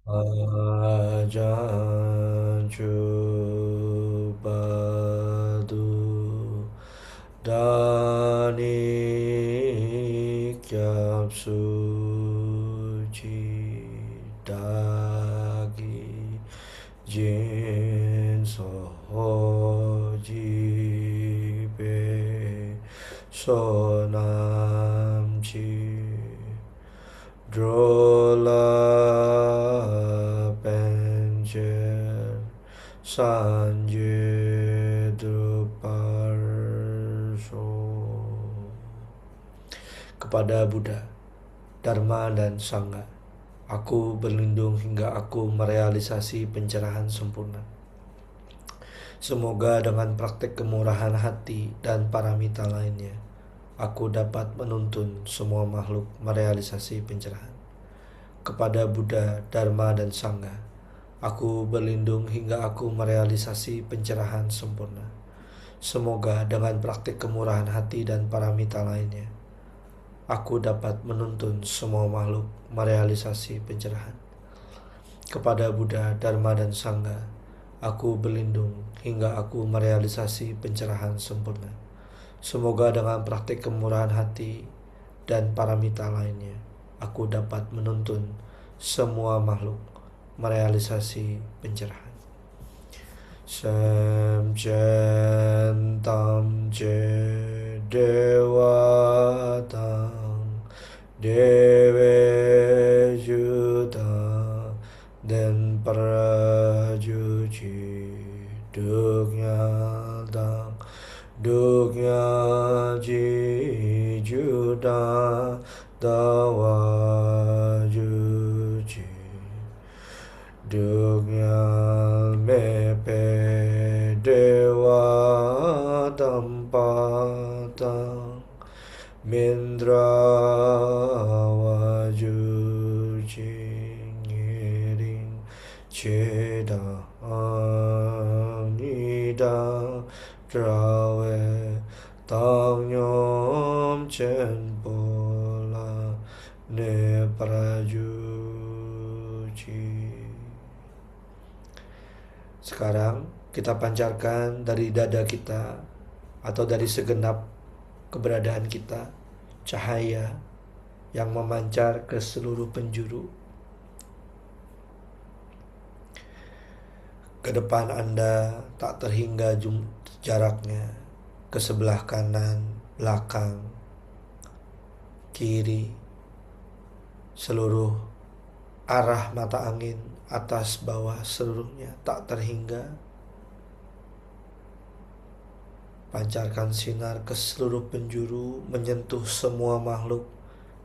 Ajanju badu dani kyap suci dagi jin sohoji pe sonam chi drola penjer sanje druparso. Kepada Buddha, Dharma dan Sangha, aku berlindung hingga aku merealisasi pencerahan sempurna. Semoga dengan praktek kemurahan hati dan paramita lainnya, aku dapat menuntun semua makhluk merealisasi pencerahan. Kepada Buddha, Dharma, dan Sangha, aku berlindung hingga aku merealisasi pencerahan sempurna. Semoga dengan praktik kemurahan hati dan paramita lainnya, aku dapat menuntun semua makhluk merealisasi pencerahan. Kepada Buddha, Dharma, dan Sangha, aku berlindung hingga aku merealisasi pencerahan sempurna. Semoga dengan praktik kemurahan hati dan paramita lainnya, aku dapat menuntun semua makhluk merealisasi pencerahan. Samchen tam je dewa tang dewe juta den prajuci duknya dang duknya ji juda dawa juci Dugnal mepe dewa tampatang mindra waju ngiring ceda anida trawe tang nyom chen pola ne prajuci. Sekarang kita pancarkan dari dada kita atau dari segenap keberadaan kita cahaya yang memancar ke seluruh penjuru. Ke depan Anda tak terhingga jaraknya, ke sebelah kanan, belakang, kiri, seluruh arah mata angin, atas bawah seluruhnya tak terhingga. Pancarkan sinar ke seluruh penjuru, menyentuh semua makhluk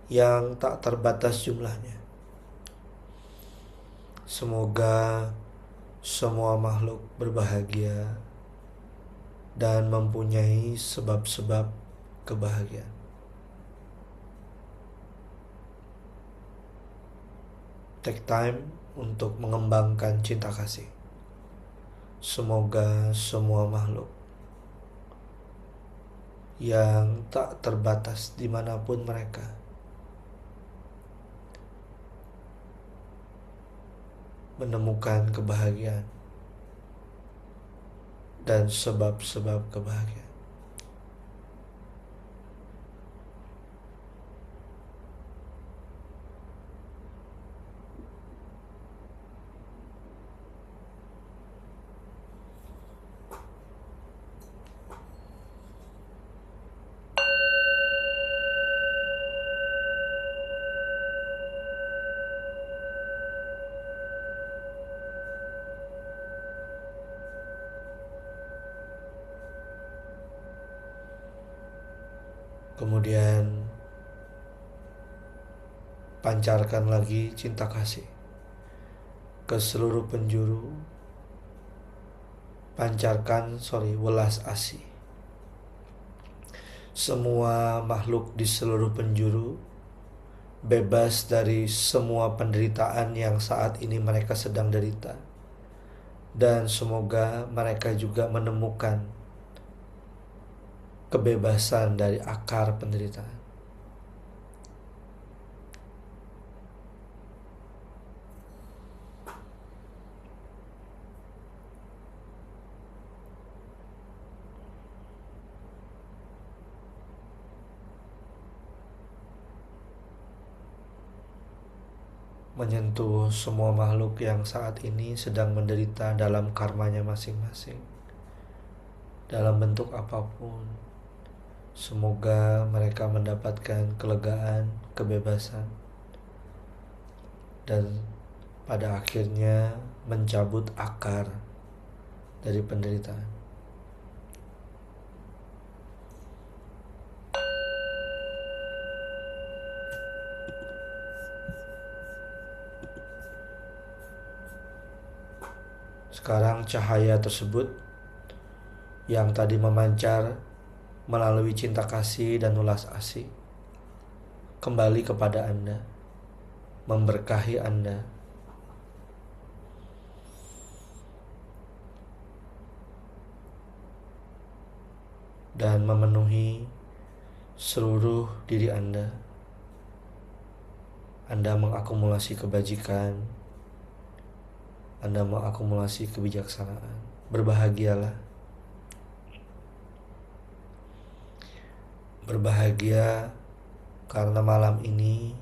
yang tak terbatas jumlahnya. Semoga semua makhluk berbahagia dan mempunyai sebab-sebab kebahagiaan. Take time untuk mengembangkan cinta kasih. Semoga semua makhluk yang tak terbatas dimanapun mereka menemukan kebahagiaan dan sebab-sebab kebahagiaan. Kemudian pancarkan lagi cinta kasih ke seluruh penjuru. Pancarkan welas asih. Semua makhluk di seluruh penjuru bebas dari semua penderitaan yang saat ini mereka sedang derita. Dan semoga mereka juga menemukan kebebasan dari akar penderitaan. menyentuh semua makhluk yang saat ini sedang menderita dalam karmanya masing-masing, dalam bentuk apapun. Semoga mereka mendapatkan kelegaan, kebebasan, dan pada akhirnya mencabut akar dari penderitaan. Sekarang cahaya tersebut yang tadi memancar melalui cinta kasih dan ulas asih kembali kepada Anda, memberkahi Anda, dan memenuhi seluruh diri Anda. Anda mengakumulasi kebajikan, Anda mengakumulasi kebijaksanaan. Berbahagialah. Berbahagia karena malam ini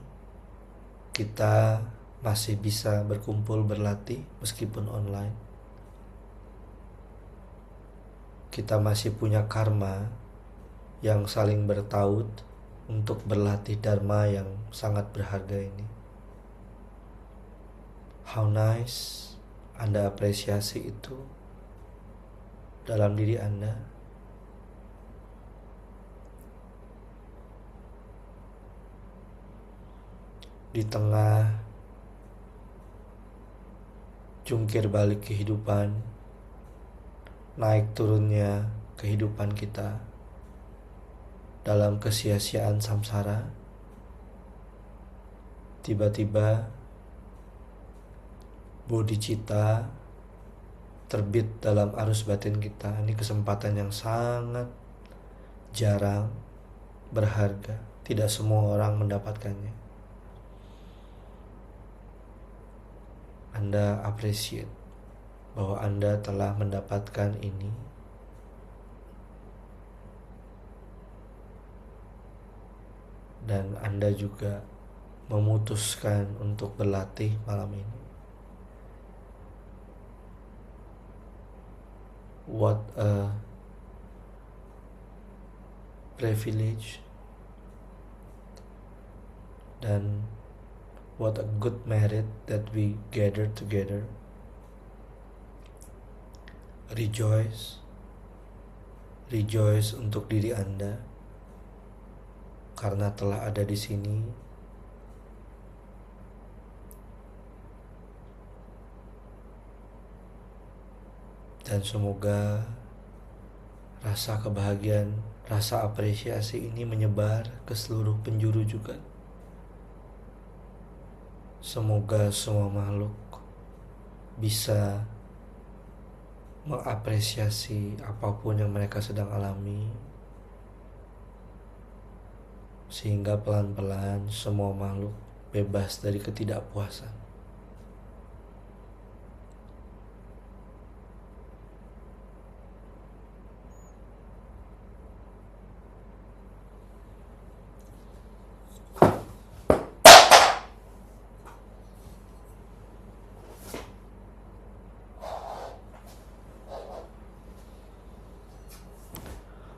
kita masih bisa berkumpul berlatih meskipun online. Kita masih punya karma yang saling bertaut untuk berlatih dharma yang sangat berharga ini. How nice Anda apresiasi itu dalam diri Anda. Di tengah jungkir balik kehidupan, naik turunnya kehidupan kita dalam kesia-siaan samsara, tiba-tiba bodhicitta terbit dalam arus batin kita. Ini kesempatan yang sangat jarang, berharga. Tidak semua orang mendapatkannya. Anda appreciate bahwa Anda telah mendapatkan ini. Dan Anda juga memutuskan untuk berlatih malam ini. What a privilege, dan what a good merit that we gather together. Rejoice untuk diri Anda karena telah ada di sini. Dan semoga rasa kebahagiaan, rasa apresiasi ini menyebar ke seluruh penjuru juga. Semoga semua makhluk bisa mengapresiasi apapun yang mereka sedang alami, sehingga pelan-pelan semua makhluk bebas dari ketidakpuasan.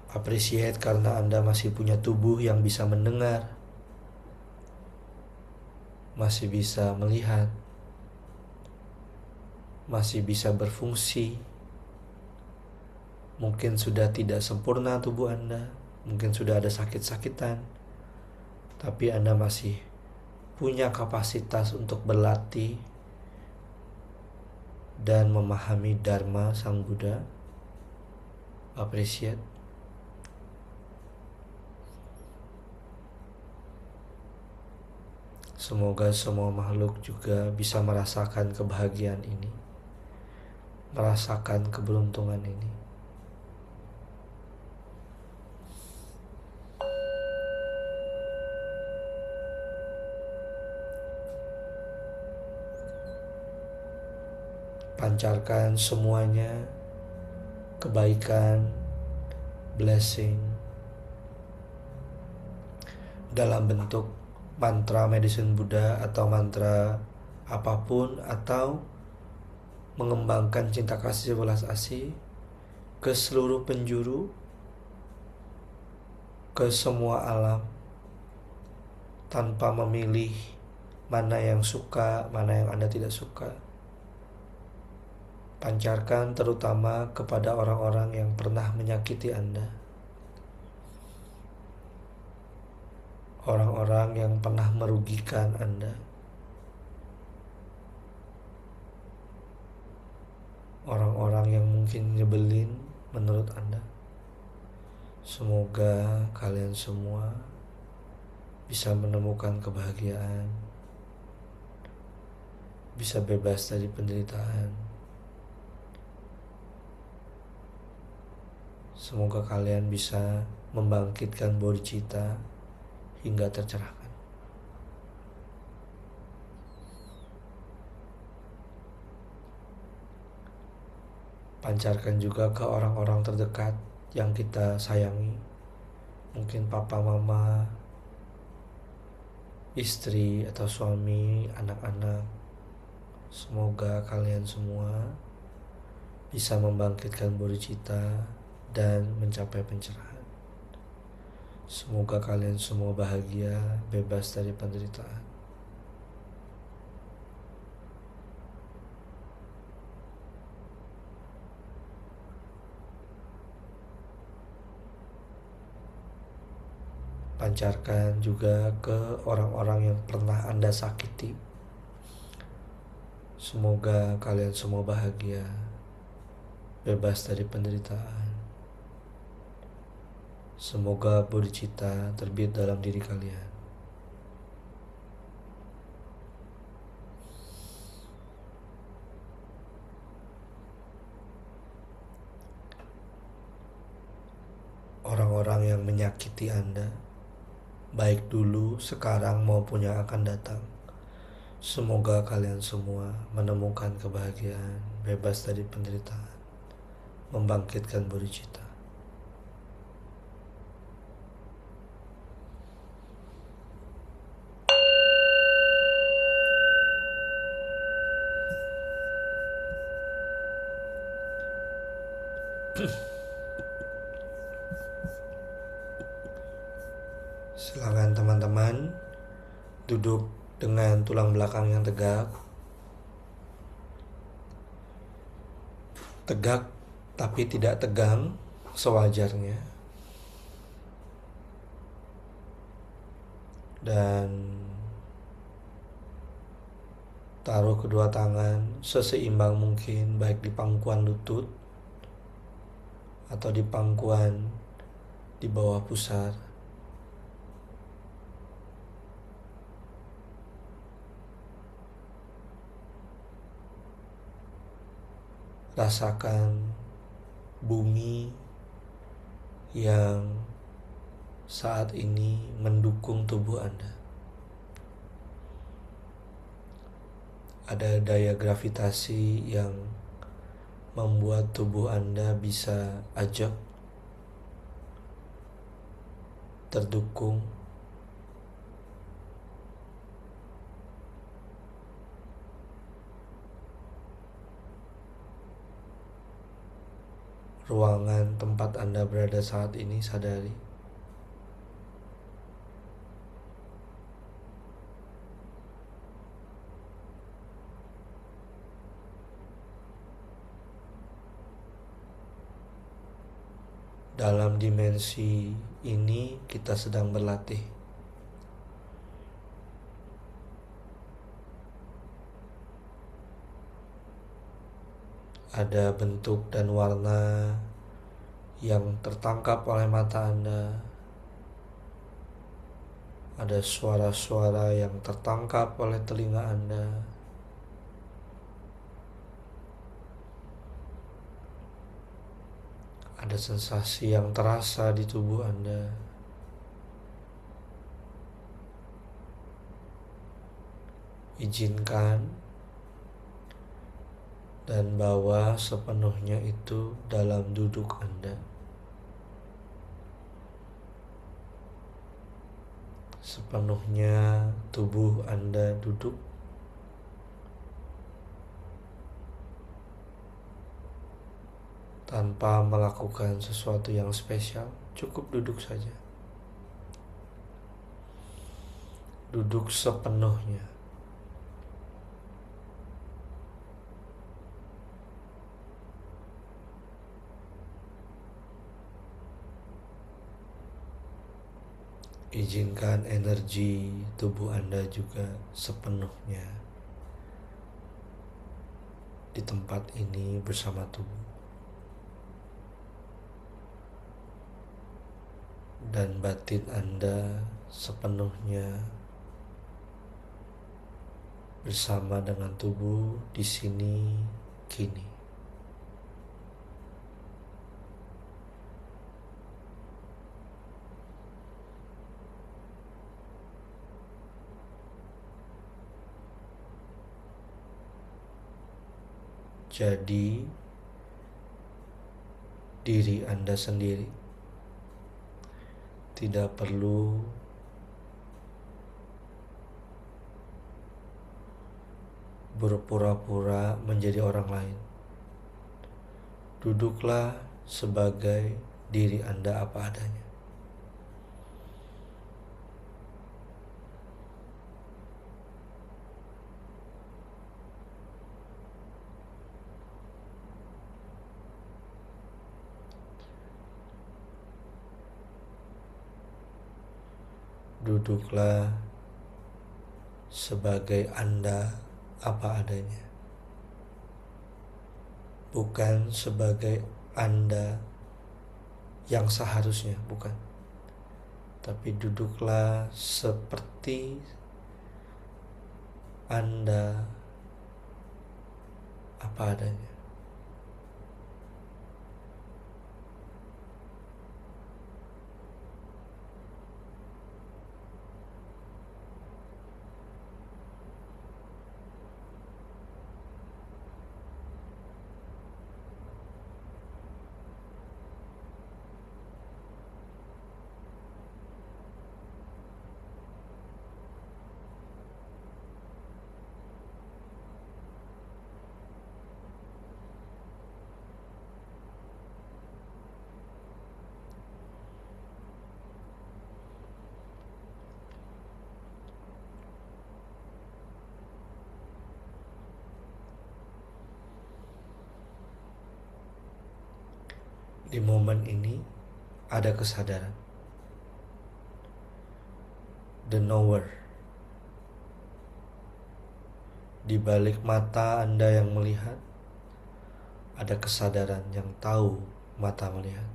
Appreciate karena Anda masih punya tubuh yang bisa mendengar, masih bisa melihat, masih bisa berfungsi. Mungkin sudah tidak sempurna tubuh Anda, mungkin sudah ada sakit-sakitan, tapi Anda masih punya kapasitas untuk berlatih dan memahami Dharma Sang Buddha. Appreciate. Semoga semua makhluk juga bisa merasakan kebahagiaan ini, merasakan keberuntungan ini. Pancarkan semuanya, kebaikan, blessing, dalam bentuk mantra medicine Buddha atau mantra apapun atau mengembangkan cinta kasih belas asih ke seluruh penjuru, ke semua alam, tanpa memilih mana yang suka, mana yang Anda tidak suka. Pancarkan terutama kepada orang-orang yang pernah menyakiti Anda, orang-orang yang pernah merugikan Anda, orang-orang yang mungkin nyebelin menurut Anda. Semoga kalian semua bisa menemukan kebahagiaan, bisa bebas dari penderitaan. Semoga kalian bisa membangkitkan bodhicitta hingga tercerahkan. Pancarkan juga ke orang-orang terdekat yang kita sayangi. Mungkin papa, mama, istri atau suami, anak-anak. Semoga kalian semua bisa membangkitkan bodhicitta dan mencapai pencerahan. Semoga kalian semua bahagia, bebas dari penderitaan. Pancarkan juga ke orang-orang yang pernah Anda sakiti. Semoga kalian semua bahagia, bebas dari penderitaan. Semoga bodhicitta terbit dalam diri kalian. Orang-orang yang menyakiti Anda, baik dulu, sekarang maupun yang akan datang, semoga kalian semua menemukan kebahagiaan, bebas dari penderitaan, membangkitkan bodhicitta. Silakan teman-teman duduk dengan tulang belakang yang tegak. Tegak tapi tidak tegang, sewajarnya. Dan taruh kedua tangan seseimbang mungkin, baik di pangkuan lutut atau di pangkuan di bawah pusar. Rasakan bumi yang saat ini mendukung tubuh Anda. Ada daya gravitasi yang membuat tubuh Anda bisa ajak, terdukung. Ruangan tempat Anda berada saat ini, sadari. Dalam dimensi ini kita sedang berlatih. Ada bentuk dan warna yang tertangkap oleh mata Anda. Ada suara-suara yang tertangkap oleh telinga Anda. Ada sensasi yang terasa di tubuh Anda. Izinkan dan bawa sepenuhnya itu dalam duduk Anda. Sepenuhnya tubuh Anda duduk Tanpa melakukan sesuatu yang spesial, cukup duduk saja. Duduk sepenuhnya. Izinkan energi tubuh Anda juga sepenuhnya di tempat ini bersama tubuh. Dan batin Anda sepenuhnya bersama dengan tubuh di sini kini. Jadi diri Anda sendiri, tidak perlu berpura-pura menjadi orang lain. Duduklah sebagai diri Anda apa adanya. Duduklah sebagai Anda apa adanya, bukan sebagai Anda yang seharusnya, bukan. Tapi duduklah seperti Anda apa adanya. Di momen ini ada kesadaran, the knower. Di balik mata Anda yang melihat, ada kesadaran yang tahu mata melihat.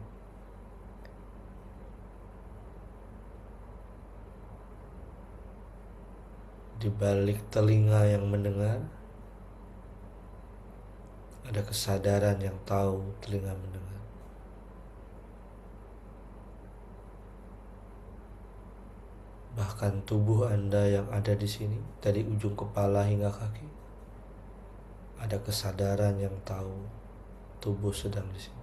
Di balik telinga yang mendengar, ada kesadaran yang tahu telinga mendengar. Bahkan tubuh Anda yang ada di sini, dari ujung kepala hingga kaki, ada kesadaran yang tahu tubuh sedang di sini.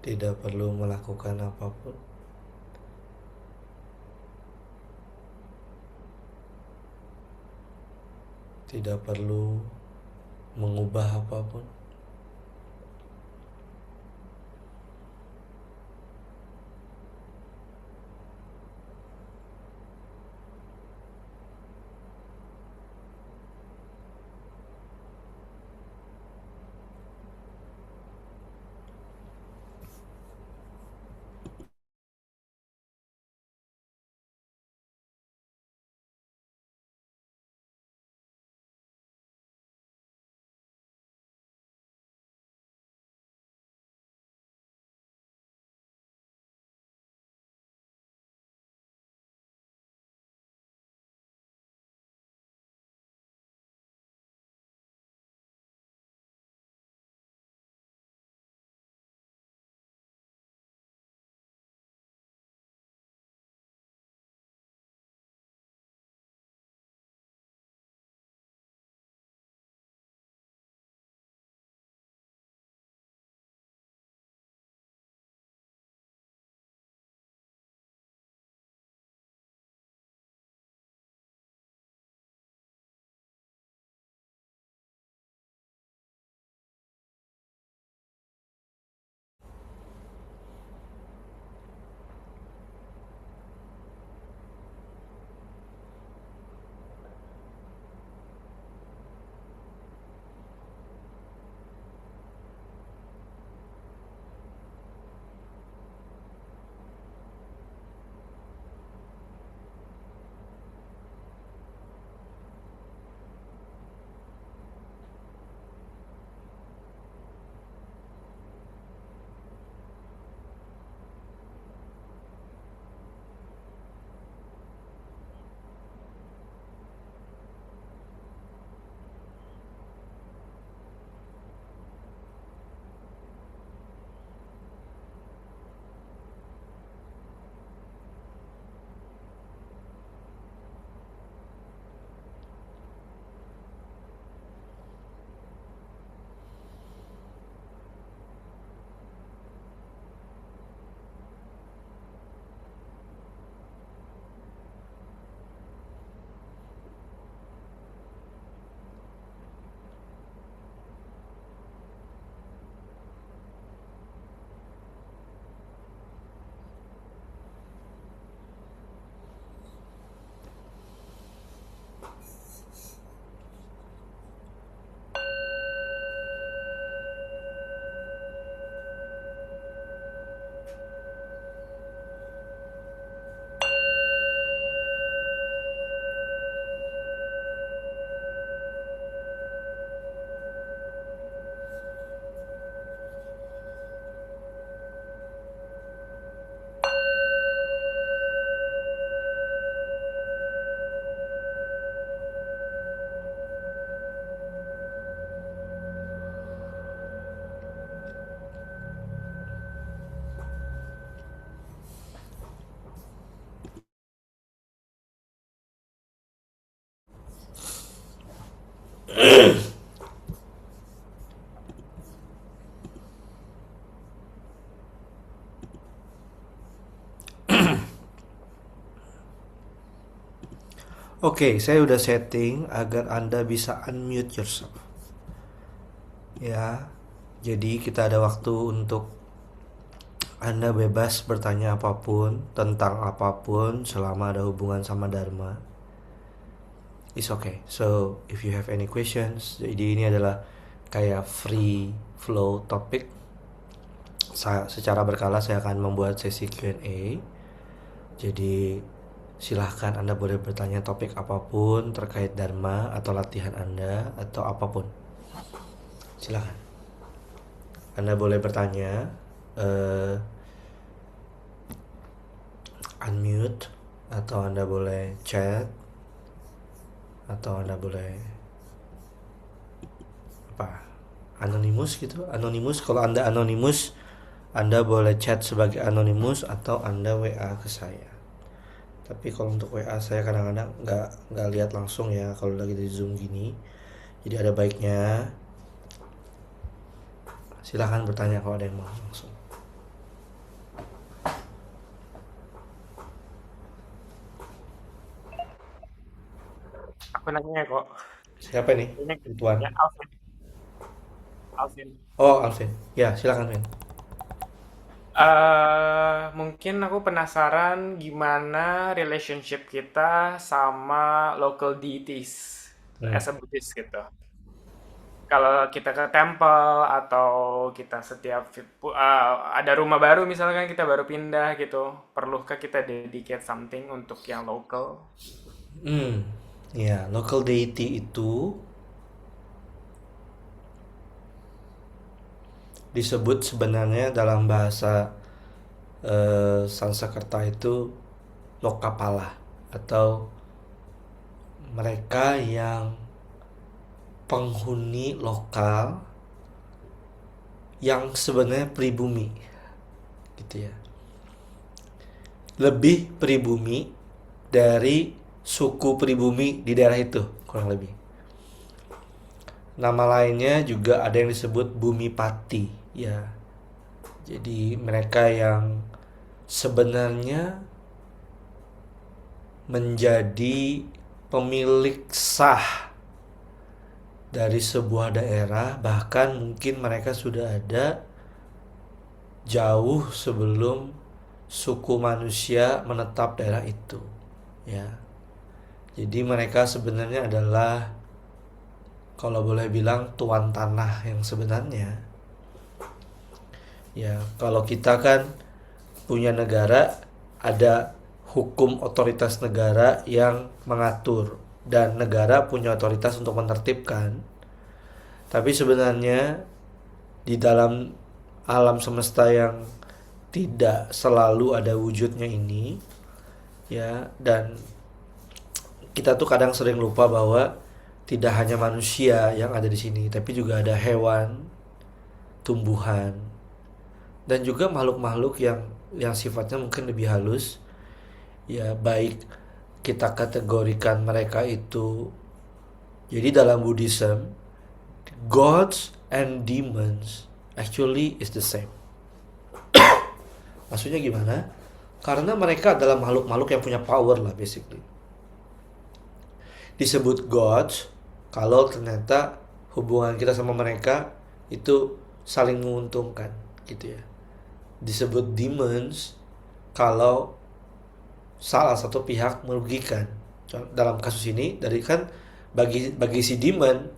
Tidak perlu melakukan apapun, tidak perlu mengubah apapun. Oke, saya udah setting agar Anda bisa unmute yourself. Ya, jadi kita ada waktu untuk Anda bebas bertanya apapun tentang apapun selama ada hubungan sama Dharma. It's okay. So, if you have any questions, jadi ini adalah kayak free flow topic. Secara berkala saya akan membuat sesi Q&A. Jadi silahkan Anda boleh bertanya topik apapun terkait Dharma atau latihan Anda atau apapun. Silahkan. Anda boleh bertanya, unmute, atau Anda boleh chat, atau Anda boleh anonymous gitu. Anonymous, kalau Anda anonymous, Anda boleh chat sebagai anonymous atau Anda WA ke saya. Tapi kalau untuk WA saya kadang-kadang nggak lihat langsung ya kalau lagi di Zoom gini. Jadi ada baiknya silahkan bertanya kalau ada yang mau langsung. Aku nanya kok. Siapa nih? Ini Rituan. ya Alvin. Alvin. Oh, Alvin. Ya, silakan, Vin. Mungkin aku penasaran gimana relationship kita sama local deities Hmm. as a Buddhist gitu. Kalau kita ke temple atau kita ada rumah baru misalkan kita baru pindah gitu, perlukah kita dedicate something untuk yang local? Ya, local deity itu disebut sebenarnya dalam bahasa Sanskerta itu Lokapala, atau mereka yang penghuni lokal yang sebenarnya pribumi gitu ya, lebih pribumi dari suku pribumi di daerah itu kurang lebih. Nama lainnya juga ada yang disebut bumi pati ya. Jadi mereka yang sebenarnya menjadi pemilik sah dari sebuah daerah, bahkan mungkin mereka sudah ada jauh sebelum suku manusia menetap daerah itu ya. Jadi mereka sebenarnya adalah, kalau boleh bilang, tuan tanah yang sebenarnya ya. Kalau kita kan punya negara, ada hukum otoritas negara yang mengatur, dan negara punya otoritas untuk menertibkan. Tapi sebenarnya di dalam alam semesta yang tidak selalu ada wujudnya ini ya, dan kita tuh kadang sering lupa bahwa tidak hanya manusia yang ada di sini, tapi juga ada hewan, tumbuhan, dan juga makhluk-makhluk yang sifatnya mungkin lebih halus ya. Baik kita kategorikan mereka itu, jadi dalam Buddhism, gods and demons actually is the same. Maksudnya gimana? Karena mereka adalah makhluk-makhluk yang punya power lah basically. Disebut gods kalau ternyata hubungan kita sama mereka itu saling menguntungkan gitu ya. Disebut demons kalau salah satu pihak merugikan. Dalam kasus ini dari kan, bagi si demon,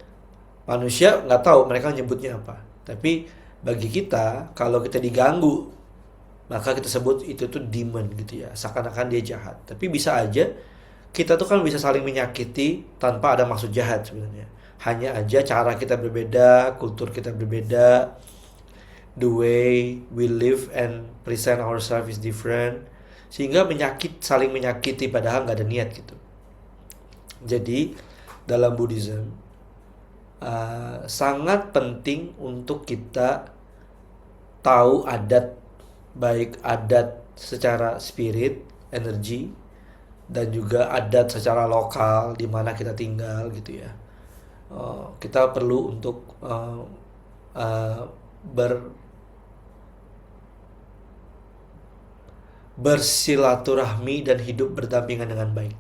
manusia nggak tahu mereka nyebutnya apa. Tapi bagi kita, kalau kita diganggu, maka kita sebut itu tuh demon gitu ya, seakan-akan dia jahat. Tapi bisa aja kita tuh kan bisa saling menyakiti tanpa ada maksud jahat sebenarnya. Hanya aja cara kita berbeda, kultur kita berbeda, the way we live and present ourselves is different, sehingga saling menyakiti padahal nggak ada niat gitu. Jadi dalam Buddhism sangat penting untuk kita tahu adat, baik adat secara spirit, energi, dan juga adat secara lokal di mana kita tinggal gitu ya. Kita perlu untuk uh, ber bersilaturahmi dan hidup berdampingan dengan baik.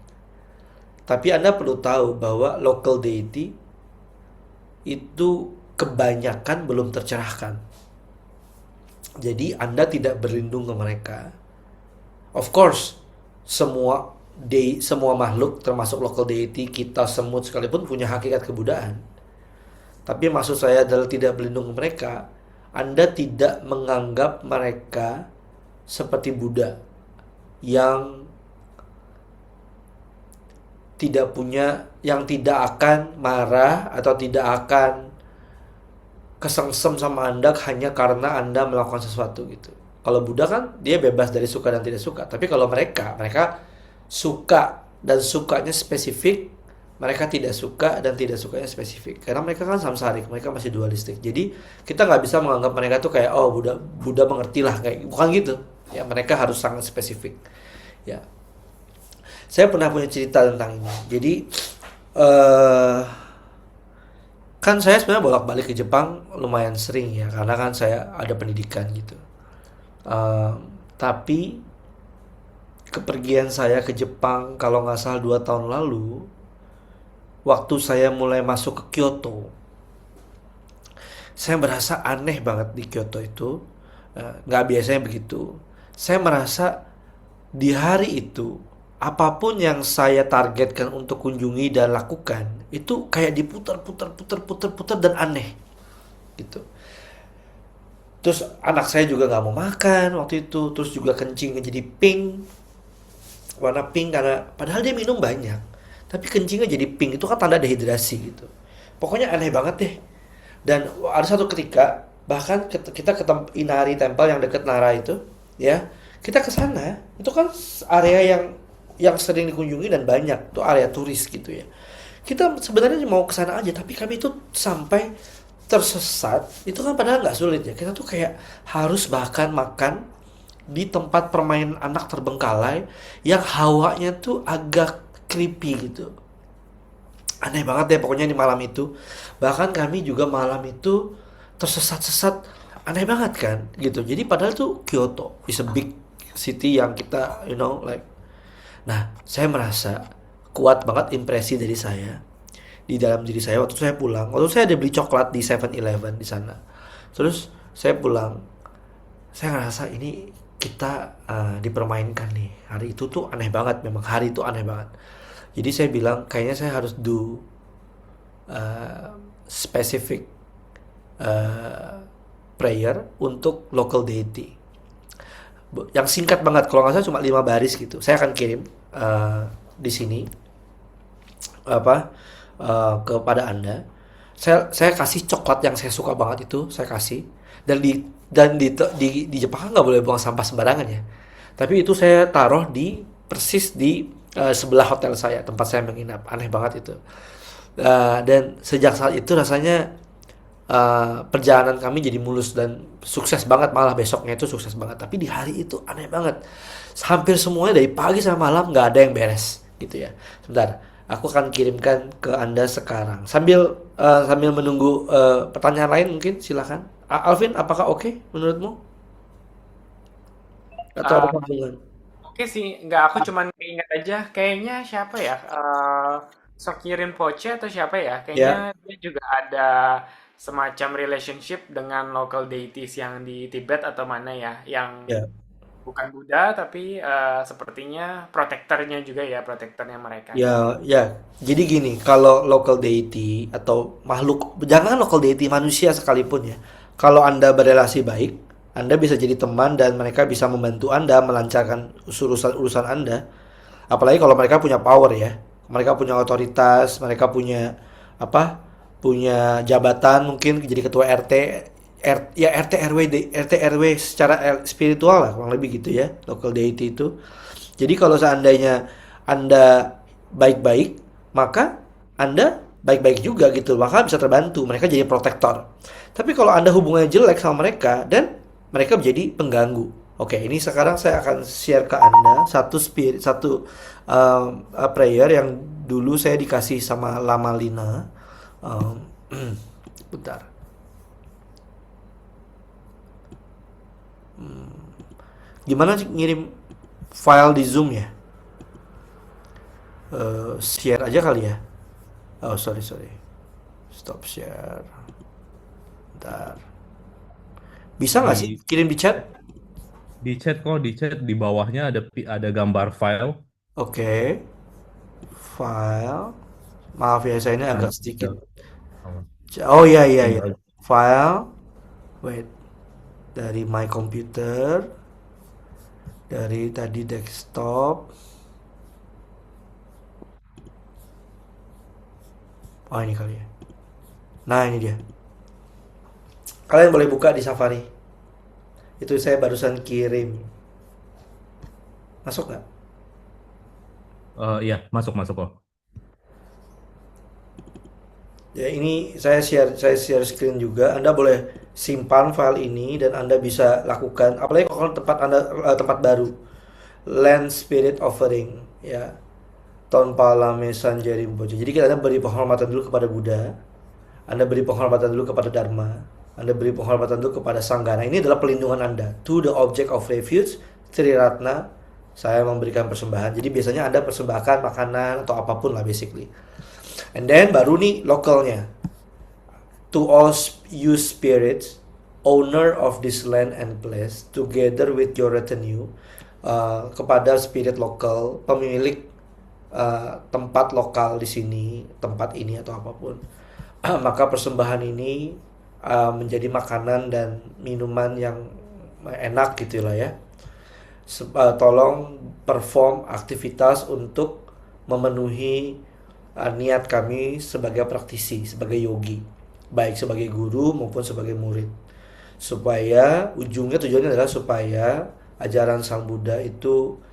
Tapi Anda perlu tahu bahwa local deity itu kebanyakan belum tercerahkan. Jadi Anda tidak berlindung ke mereka. Of course, semua makhluk termasuk local deity, kita semut sekalipun punya hakikat kebudaan. Tapi maksud saya adalah tidak berlindung ke mereka. Anda tidak menganggap mereka seperti Buddha yang yang tidak akan marah atau tidak akan kesengsem sama Anda hanya karena Anda melakukan sesuatu gitu. Kalau Buddha kan dia bebas dari suka dan tidak suka. Tapi kalau mereka suka dan sukanya spesifik, mereka tidak suka dan tidak sukanya spesifik. Karena mereka kan samsarik, mereka masih dualistik. Jadi kita nggak bisa menganggap mereka tuh kayak oh Buddha mengerti lah kayak bukan gitu. Ya mereka harus sangat spesifik. Ya, saya pernah punya cerita tentang ini. Jadi kan saya sebenarnya bolak-balik ke Jepang lumayan sering ya, karena kan saya ada pendidikan gitu. Eh, tapi kepergian saya ke Jepang kalau nggak salah 2 tahun lalu, waktu saya mulai masuk ke Kyoto, saya merasa aneh banget di Kyoto itu. Nggak biasanya begitu. Saya merasa di hari itu apapun yang saya targetkan untuk kunjungi dan lakukan itu kayak diputar dan aneh gitu. Terus anak saya juga nggak mau makan waktu itu, terus juga kencingnya jadi pink, warna pink karena padahal dia minum banyak, tapi kencingnya jadi pink, itu kan tanda dehidrasi gitu. Pokoknya aneh banget deh. Dan ada satu ketika bahkan kita ke Inari Temple yang deket Nara itu, ya kita ke sana, itu kan area yang sering dikunjungi dan banyak, tuh area turis gitu ya. Kita sebenarnya mau ke sana aja, tapi kami itu sampai tersesat. Itu kan padahal nggak sulit ya. Kita tuh kayak harus bahkan makan di tempat permainan anak terbengkalai yang hawanya tuh agak creepy gitu. Aneh banget deh pokoknya di malam itu. Bahkan kami juga malam itu tersesat-sesat. Aneh banget kan gitu. Jadi padahal tuh Kyoto is a big city yang kita like. Nah, saya merasa kuat banget impresi dari saya di dalam diri saya waktu saya pulang. Waktu saya ada beli coklat di 7-Eleven di sana. Terus saya pulang, saya ngerasa ini kita dipermainkan nih. Hari itu tuh aneh banget, memang hari itu aneh banget. Jadi saya bilang kayaknya saya harus do specific uh, prayer untuk local deity. Yang singkat banget, kalau nggak salah cuma 5 baris gitu. Saya akan kirim di sini apa kepada Anda. Saya kasih coklat yang saya suka banget itu, saya kasih. Dan di Jepang nggak boleh buang sampah sembarangan ya. Tapi itu saya taruh persis di sebelah hotel saya, tempat saya menginap. Aneh banget itu. Dan sejak saat itu rasanya perjalanan kami jadi mulus dan sukses banget, malah besoknya itu sukses banget. Tapi di hari itu aneh banget, hampir semuanya dari pagi sampai malam nggak ada yang beres gitu ya. Sebentar, aku akan kirimkan ke Anda sekarang sambil menunggu pertanyaan lain mungkin. Silakan Alvin, apakah oke menurutmu atau ada Eh, sambungan? Oke sih, nggak, aku cuman ingat aja, kayaknya siapa ya, Sokirin Poche atau siapa ya, kayaknya Ya, dia juga ada semacam relationship dengan local deities yang di Tibet atau mana ya, yang ya. bukan Buddha tapi sepertinya protektornya juga ya, protektornya mereka gitu. Ya, ya. Jadi gini, kalau local deity atau makhluk, jangan local deity manusia sekalipun ya. Kalau Anda berelasi baik, Anda bisa jadi teman dan mereka bisa membantu Anda melancarkan urusan-urusan Anda. Apalagi kalau mereka punya power ya. Mereka punya otoritas, mereka punya apa? Punya jabatan mungkin jadi ketua RT, ya RT RW RT RW secara spiritual lah kurang lebih gitu ya, local deity itu. Jadi kalau seandainya Anda baik-baik, maka Anda baik-baik juga gitu. Maka bisa terbantu. Mereka jadi protektor. Tapi kalau Anda hubungannya jelek sama mereka dan mereka menjadi pengganggu. Oke, ini sekarang saya akan share ke Anda satu prayer yang dulu saya dikasih sama Lama Lina. Em, bentar. Gimana sih ngirim file di Zoom ya? Share aja kali ya. Oh, sorry, sorry. Stop share. Bentar. Bisa nggak sih Di kirim di chat? di chat di bawahnya ada gambar file. Oke. File. Maaf ya, saya ini agak Nanti sedikit. tinggal, Oh iya iya iya. tinggal File. Wait. Dari my computer. Dari tadi desktop. Oh ini kali ya. Nah ini dia. Kalian boleh buka di Safari. Itu saya barusan kirim. Masuk nggak? iya, masuk masuk kok. Ya ini saya share screen juga. Anda boleh simpan file ini dan Anda bisa lakukan apalagi kalau tempat Anda tempat baru. Land Spirit Offering ya. Tonpa Lame Sanjari Boja. Jadi kita Anda beri penghormatan dulu kepada Buddha. Anda beri penghormatan dulu kepada Dharma. Anda beri penghormatan dulu kepada Sangha. Nah, ini adalah pelindungan Anda. To the object of refuge, Triratna, saya memberikan persembahan. Jadi biasanya Anda persembahkan makanan atau apapun lah basically. And then baru nih lokalnya. To all you spirits, owner of this land and place, together with your retinue, kepada spirit lokal, pemilik tempat lokal di sini, tempat ini atau apapun, maka persembahan ini menjadi makanan dan minuman yang enak gitulah ya. Tolong perform aktivitas untuk memenuhi niat kami sebagai praktisi, sebagai yogi, baik sebagai guru maupun sebagai murid. Supaya tujuannya adalah supaya ajaran Sang Buddha itu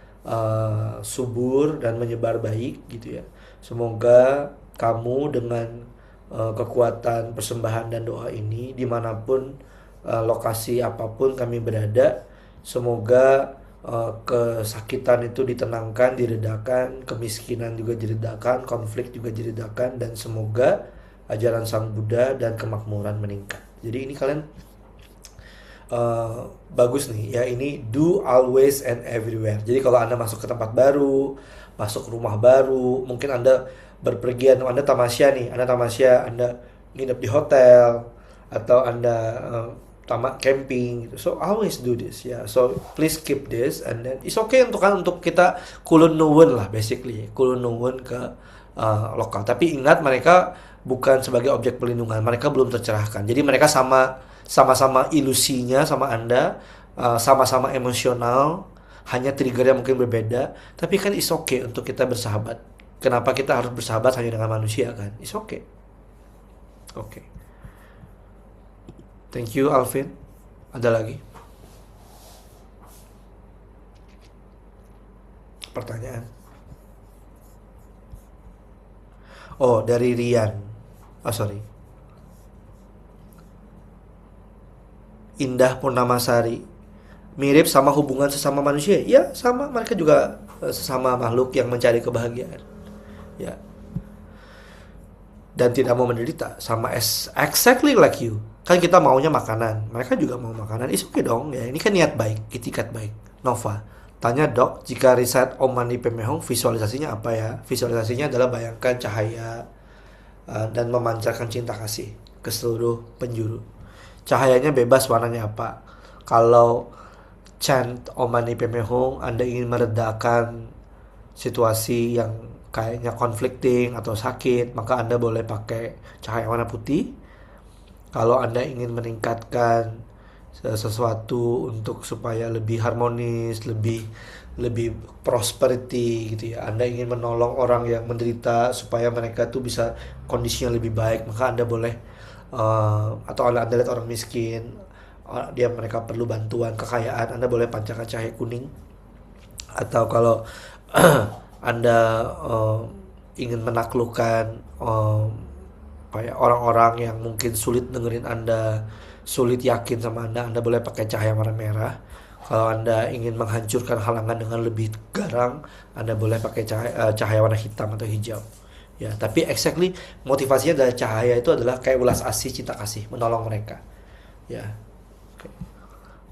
subur dan menyebar baik gitu ya. Semoga kamu dengan kekuatan persembahan dan doa ini dimanapun lokasi apapun kami berada, semoga kesakitan itu ditenangkan, diredakan, kemiskinan juga diredakan, konflik juga diredakan, dan semoga ajaran Sang Buddha dan kemakmuran meningkat. Jadi ini kalian bagus nih ya, ini do always and everywhere. Jadi kalau Anda masuk ke tempat baru, masuk rumah baru, mungkin Anda berpergian, Anda tamasya nih, Anda nginep di hotel atau Anda tamat camping gitu. So always do this ya. So please keep this, and then it's okay untuk kita kulun nuwun lah basically. Kulun nuwun ke lokal. Tapi ingat mereka bukan sebagai objek pelindungan. Mereka belum tercerahkan. Jadi mereka sama-sama ilusinya sama Anda, sama-sama emosional, hanya triggernya mungkin berbeda. Tapi kan it's okay untuk kita bersahabat. Kenapa kita harus bersahabat hanya dengan manusia kan? It's okay. Oke. Thank you Alvin. Ada lagi pertanyaan? Oh, dari Rian. Oh, sorry. Indah Purnamasari. Mirip sama hubungan sesama manusia. Ya, sama. Mereka juga sesama makhluk yang mencari kebahagiaan. Ya. Dan tidak mau menderita. Sama exactly like you. Kan kita maunya makanan, mereka juga mau makanan. It's okay dong ya, ini kan niat baik, itikat baik. Nova tanya, dok, jika riset Om Mani Padme Hum visualisasinya apa ya? Visualisasinya adalah bayangkan cahaya dan memancarkan cinta kasih ke seluruh penjuru. Cahayanya bebas warnanya apa. Kalau chant Om Mani Padme Hum Anda ingin meredakan situasi yang kayaknya conflicting atau sakit, maka Anda boleh pakai cahaya warna putih. Kalau Anda ingin meningkatkan sesuatu untuk supaya lebih harmonis, lebih prosperity gitu ya. Anda ingin menolong orang yang menderita supaya mereka tuh bisa kondisinya lebih baik, maka Anda boleh atau Anda lihat orang miskin, mereka perlu bantuan kekayaan, Anda boleh pancarkan cahaya kuning. Atau kalau Anda ingin menaklukkan orang-orang yang mungkin sulit dengerin Anda, sulit yakin sama Anda boleh pakai cahaya warna merah. Kalau Anda ingin menghancurkan halangan dengan lebih garang, Anda boleh pakai cahaya warna hitam atau hijau. Ya, tapi exactly motivasinya dari cahaya itu adalah kayak ulas asih, cinta kasih, menolong mereka. Ya. Oke.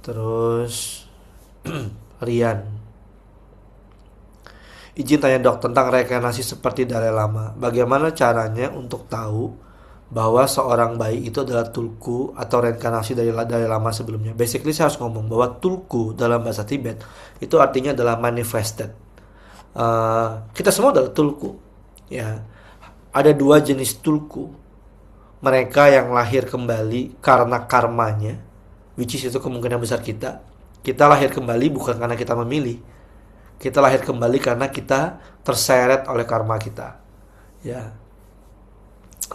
Terus Rian, izin tanya dok tentang reinkarnasi seperti Dalai Lama. Bagaimana caranya untuk tahu bahwa seorang bayi itu adalah tulku atau reinkarnasi dari Dalai Lama sebelumnya? Basically saya harus ngomong bahwa tulku dalam bahasa Tibet itu artinya adalah manifested. Kita semua adalah tulku. Ya, ada dua jenis tulku. Mereka yang lahir kembali karena karmanya, which is itu kemungkinan besar kita. Kita lahir kembali bukan karena kita memilih. Kita lahir kembali karena kita terseret oleh karma kita. Ya.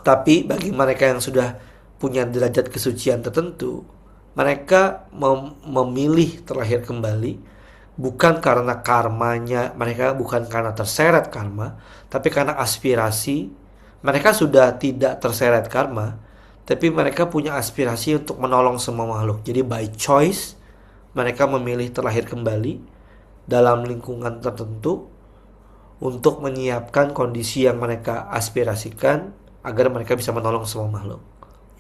Tapi bagi mereka yang sudah punya derajat kesucian tertentu, mereka memilih terlahir kembali bukan karena karmanya, mereka bukan karena terseret karma, tapi karena aspirasi. Mereka sudah tidak terseret karma, tapi mereka punya aspirasi untuk menolong semua makhluk. Jadi by choice, mereka memilih terlahir kembali dalam lingkungan tertentu untuk menyiapkan kondisi yang mereka aspirasikan agar mereka bisa menolong semua makhluk.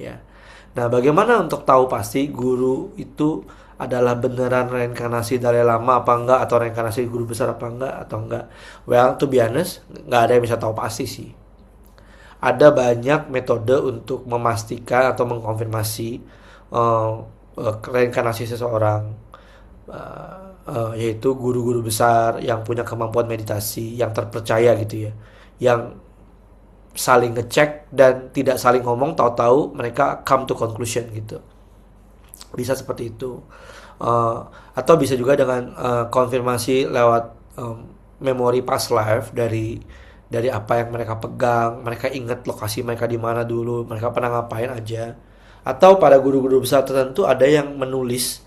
Ya. Nah, bagaimana untuk tahu pasti guru itu adalah beneran reinkarnasi Dalai Lama apa enggak, atau reinkarnasi guru besar apa enggak atau enggak? Well, to be honest, nggak ada yang bisa tahu pasti sih. Ada banyak metode untuk memastikan atau mengkonfirmasi reinkarnasi seseorang, yaitu guru-guru besar yang punya kemampuan meditasi, yang terpercaya gitu ya, yang saling ngecek dan tidak saling ngomong, tahu-tahu mereka come to conclusion gitu. Bisa seperti itu. Atau bisa juga dengan konfirmasi lewat memori past life dari apa yang mereka pegang, mereka ingat lokasi mereka di mana dulu, mereka pernah ngapain aja. Atau pada guru-guru besar tertentu ada yang menulis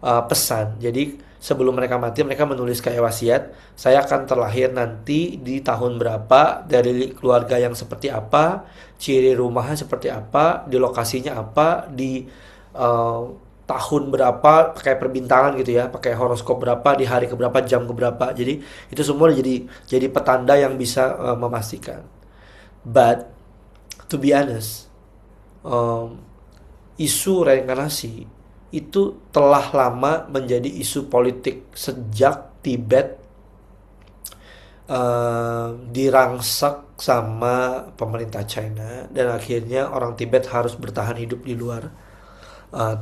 pesan. Jadi sebelum mereka mati, mereka menulis kayak wasiat, saya akan terlahir nanti di tahun berapa, dari keluarga yang seperti apa, ciri rumahnya seperti apa, di lokasinya apa, di tahun berapa, pakai perbintangan gitu ya, pakai horoskop berapa, di hari keberapa, jam keberapa. Jadi itu semua jadi petanda yang bisa memastikan. But to be honest, isu reinkarnasi itu telah lama menjadi isu politik sejak Tibet dirangsak sama pemerintah China, dan akhirnya orang Tibet harus bertahan hidup di luar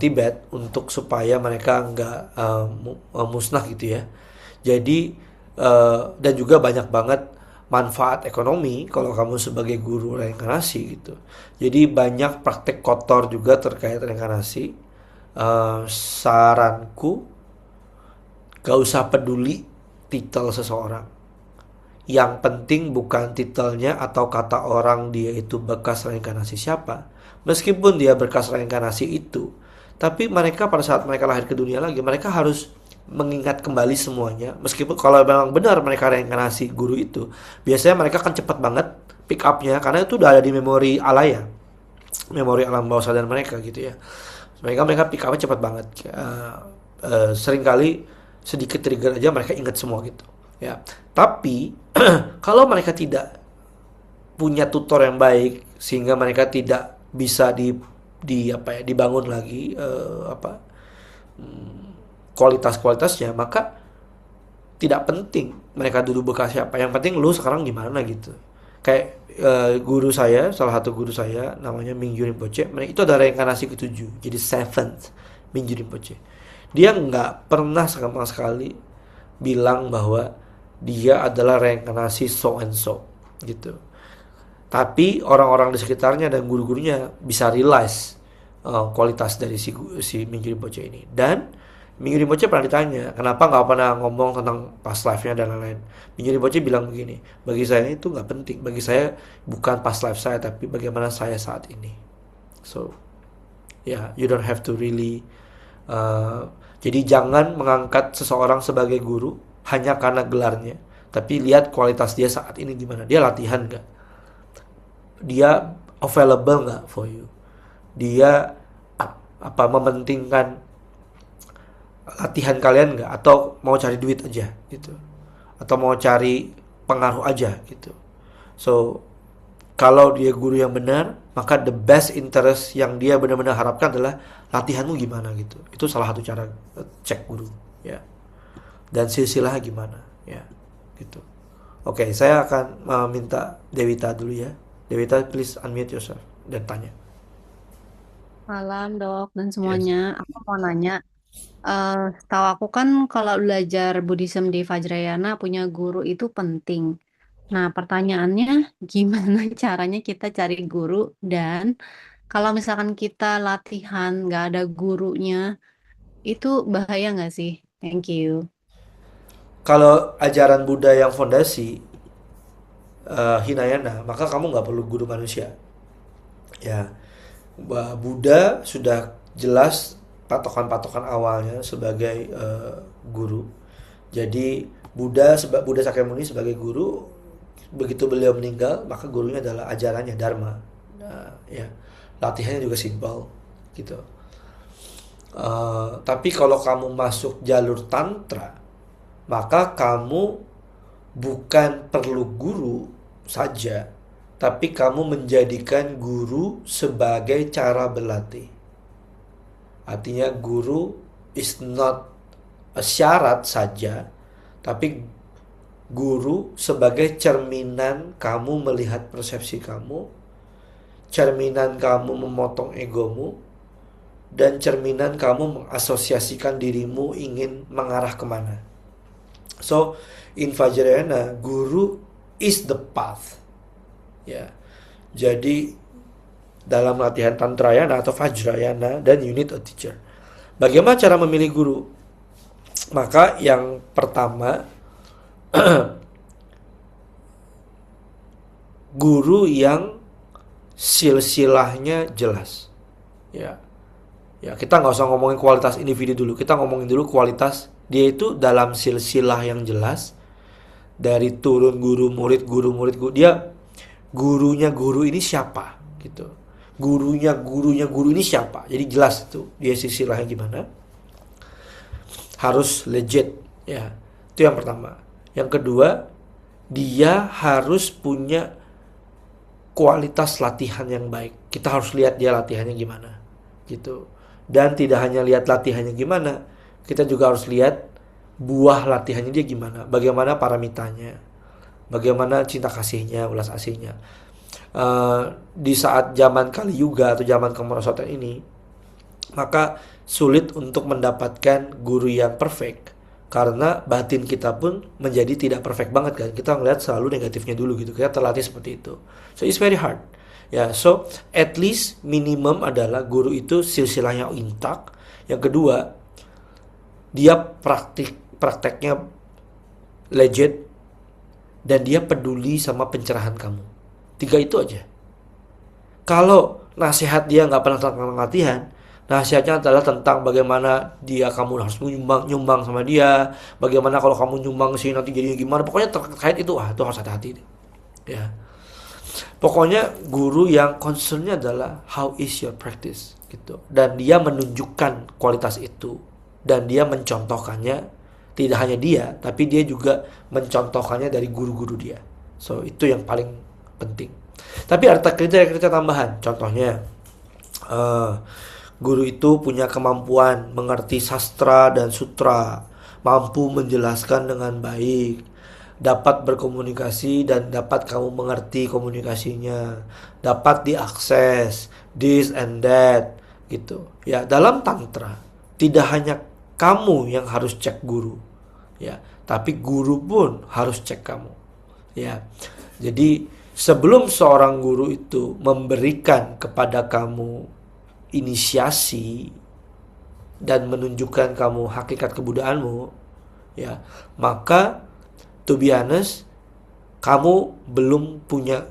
Tibet untuk supaya mereka nggak musnah gitu ya. Jadi dan juga banyak banget manfaat ekonomi kalau kamu sebagai guru reinkarnasi gitu. Jadi banyak praktek kotor juga terkait reinkarnasi. Saranku, gak usah peduli titel seseorang. Yang penting bukan titelnya atau kata orang dia itu bekas reinkarnasi siapa. Meskipun dia bekas reinkarnasi itu, tapi mereka pada saat mereka lahir ke dunia lagi, mereka harus mengingat kembali semuanya. Meskipun kalau memang benar mereka reinkarnasi guru itu, biasanya mereka akan cepat banget pick up-nya, karena itu udah ada di memori alaya, memori alam bawah sadar mereka gitu ya. Mereka pick up-nya cepat banget. Seringkali sedikit trigger aja mereka ingat semua gitu ya. Tapi kalau mereka tidak punya tutor yang baik sehingga mereka tidak bisa dibangun lagi kualitas-kualitasnya, maka tidak penting mereka dulu bekas siapa. Yang penting lu sekarang gimana gitu. Kayak guru saya, salah satu guru saya namanya Mingyur Rinpoche, itu ada reinkarnasi ke-7, jadi 7th Mingyur Rinpoche. Dia nggak pernah sama sekali bilang bahwa dia adalah reinkarnasi so and so gitu. Tapi orang-orang di sekitarnya dan guru-gurunya bisa realize kualitas dari si Mingyur Rinpoche ini. Dan Mingyur Rinpoche pernah ditanya, kenapa nggak pernah ngomong tentang past life-nya dan lain-lain. Mingyur Rinpoche bilang begini, bagi saya itu nggak penting. Bagi saya bukan past life saya, tapi bagaimana saya saat ini. So, you don't have to really. Jadi jangan mengangkat seseorang sebagai guru hanya karena gelarnya, tapi lihat kualitas dia saat ini gimana. Dia latihan nggak? Dia available nggak for you? Dia mementingkan latihan kalian nggak, atau mau cari duit aja gitu, atau mau cari pengaruh aja gitu. So Kalau dia guru yang benar, maka the best interest yang dia benar-benar harapkan adalah latihanmu gimana gitu. Itu salah satu cara cek guru, ya. Dan silsilahnya gimana, ya, gitu. Oke, saya akan minta Dewita dulu ya. Dewita, please unmute yourself dan tanya. Malam dok dan Yes. semuanya, aku mau nanya, setahu aku kan kalau belajar Buddhism di Vajrayana punya guru itu penting. Nah pertanyaannya gimana caranya kita cari guru dan kalau misalkan kita latihan nggak ada gurunya, itu bahaya nggak sih? Thank you. Kalau ajaran Buddha yang fondasi Hinayana, maka kamu nggak perlu guru manusia. Ya, Buddha sudah jelas patokan-patokan awalnya sebagai guru. Jadi Buddha Sakyamuni sebagai guru, begitu beliau meninggal maka gurunya adalah ajarannya Dharma. Nah, ya, latihannya juga simpel gitu. Tapi kalau kamu masuk jalur tantra, maka kamu bukan perlu guru saja, tapi kamu menjadikan guru sebagai cara berlatih. Artinya guru is not a syarat saja, tapi guru sebagai cerminan kamu melihat persepsi kamu, cerminan kamu memotong egomu, dan cerminan kamu mengasosiasikan dirimu ingin mengarah kemana. So, in Vajrayana, guru is the path. Ya. Jadi dalam latihan Tantrayana atau Vajrayana, dan you need a teacher. Bagaimana cara memilih guru? Maka yang pertama, guru yang silsilahnya jelas. Ya. Ya, kita nggak usah ngomongin kualitas individu dulu. Kita ngomongin dulu kualitas dia itu dalam silsilah yang jelas. Dari turun guru murid dia gurunya guru ini siapa gitu. Gurunya guru ini siapa. Jadi jelas itu dia silsilahnya gimana. Harus legit ya. Itu yang pertama. Yang kedua, dia harus punya kualitas latihan yang baik. Kita harus lihat dia latihannya gimana gitu. Dan tidak hanya lihat latihannya gimana, kita juga harus lihat buah latihannya dia gimana. Bagaimana paramitanya, bagaimana cinta kasihnya, ulas asihnya. Di saat zaman Kali Yuga atau zaman kemerosotan ini, maka sulit untuk mendapatkan guru yang perfect. Karena batin kita pun menjadi tidak perfect banget kan. Kita ngeliat selalu negatifnya dulu gitu. Kita terlatih seperti itu. So it's very hard. Ya, so at least minimum adalah guru itu silsilahnya intak. Yang kedua, dia prakteknya legit dan dia peduli sama pencerahan kamu. 3 itu aja. Kalau nasihat dia nggak pernah tentang latihan, nasihatnya adalah tentang bagaimana kamu harus nyumbang sama dia, bagaimana kalau kamu nyumbang sih nanti jadinya gimana. Pokoknya terkait itu itu harus hati-hati. Ya. Pokoknya guru yang concernnya adalah how is your practice gitu. Dan dia menunjukkan kualitas itu. Dan dia mencontohkannya. Tidak hanya dia, tapi dia juga mencontohkannya dari guru-guru dia. So itu yang paling penting. Tapi ada kriteria tambahan. Contohnya guru itu punya kemampuan mengerti sastra dan sutra, mampu menjelaskan dengan baik, dapat berkomunikasi dan dapat kamu mengerti komunikasinya, dapat diakses, this and that gitu. Ya, dalam tantra tidak hanya kamu yang harus cek guru. Ya, tapi guru pun harus cek kamu. Ya. Jadi sebelum seorang guru itu memberikan kepada kamu inisiasi dan menunjukkan kamu hakikat kebudaanmu, ya, maka to be honest, kamu belum punya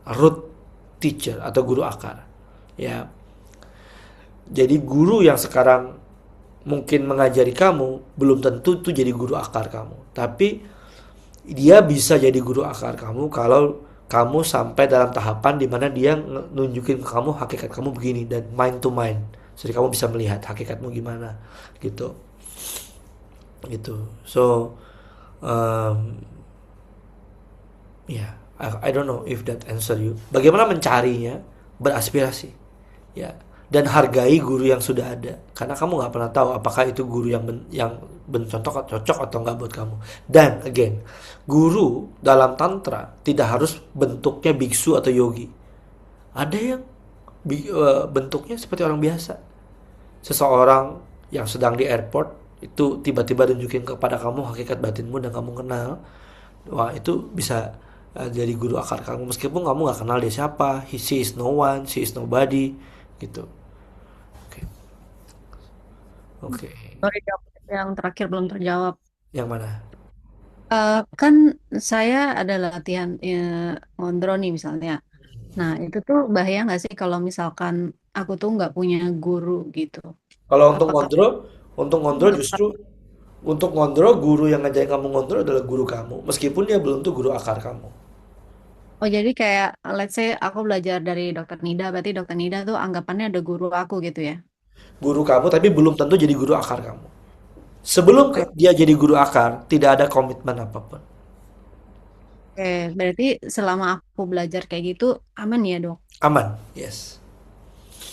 root teacher atau guru akar. Ya. Jadi guru yang sekarang mungkin mengajari kamu belum tentu itu jadi guru akar kamu. Tapi dia bisa jadi guru akar kamu kalau kamu sampai dalam tahapan di mana dia nunjukin ke kamu hakikat kamu begini dan mind to mind. Jadi kamu bisa melihat hakikatmu gimana gitu. Gitu. So yeah, I don't know if that answer you. Bagaimana mencarinya? Beraspirasi, ya. Dan hargai guru yang sudah ada, karena kamu nggak pernah tahu apakah itu guru yang cocok atau nggak buat kamu. Dan again, guru dalam tantra tidak harus bentuknya biksu atau yogi. Ada yang bentuknya seperti orang biasa. Seseorang yang sedang di airport itu tiba-tiba tunjukin kepada kamu hakikat batinmu dan kamu kenal. Wah, itu bisa jadi guru akar kamu meskipun kamu nggak kenal dia siapa. She is no one, she is nobody, gitu. Oke. Oke. Sorry, Dok, yang terakhir belum terjawab. Yang mana? Kan saya ada latihan ngondro nih misalnya. Nah, itu tuh bahaya nggak sih kalau misalkan aku tuh nggak punya guru gitu? Kalau Apakah untuk ngontrol justru untuk ngontrol guru yang ngajarin kamu ngontrol adalah guru kamu, meskipun dia belum tuh guru akar kamu. Oh, jadi kayak let's say aku belajar dari Dokter Nida, berarti Dokter Nida tuh anggapannya ada guru aku gitu ya? Guru kamu tapi belum tentu jadi guru akar kamu. Sebelum Oke, dia jadi guru akar, tidak ada komitmen apapun. oke. Berarti selama aku belajar kayak gitu aman ya, Dok? Aman, yes.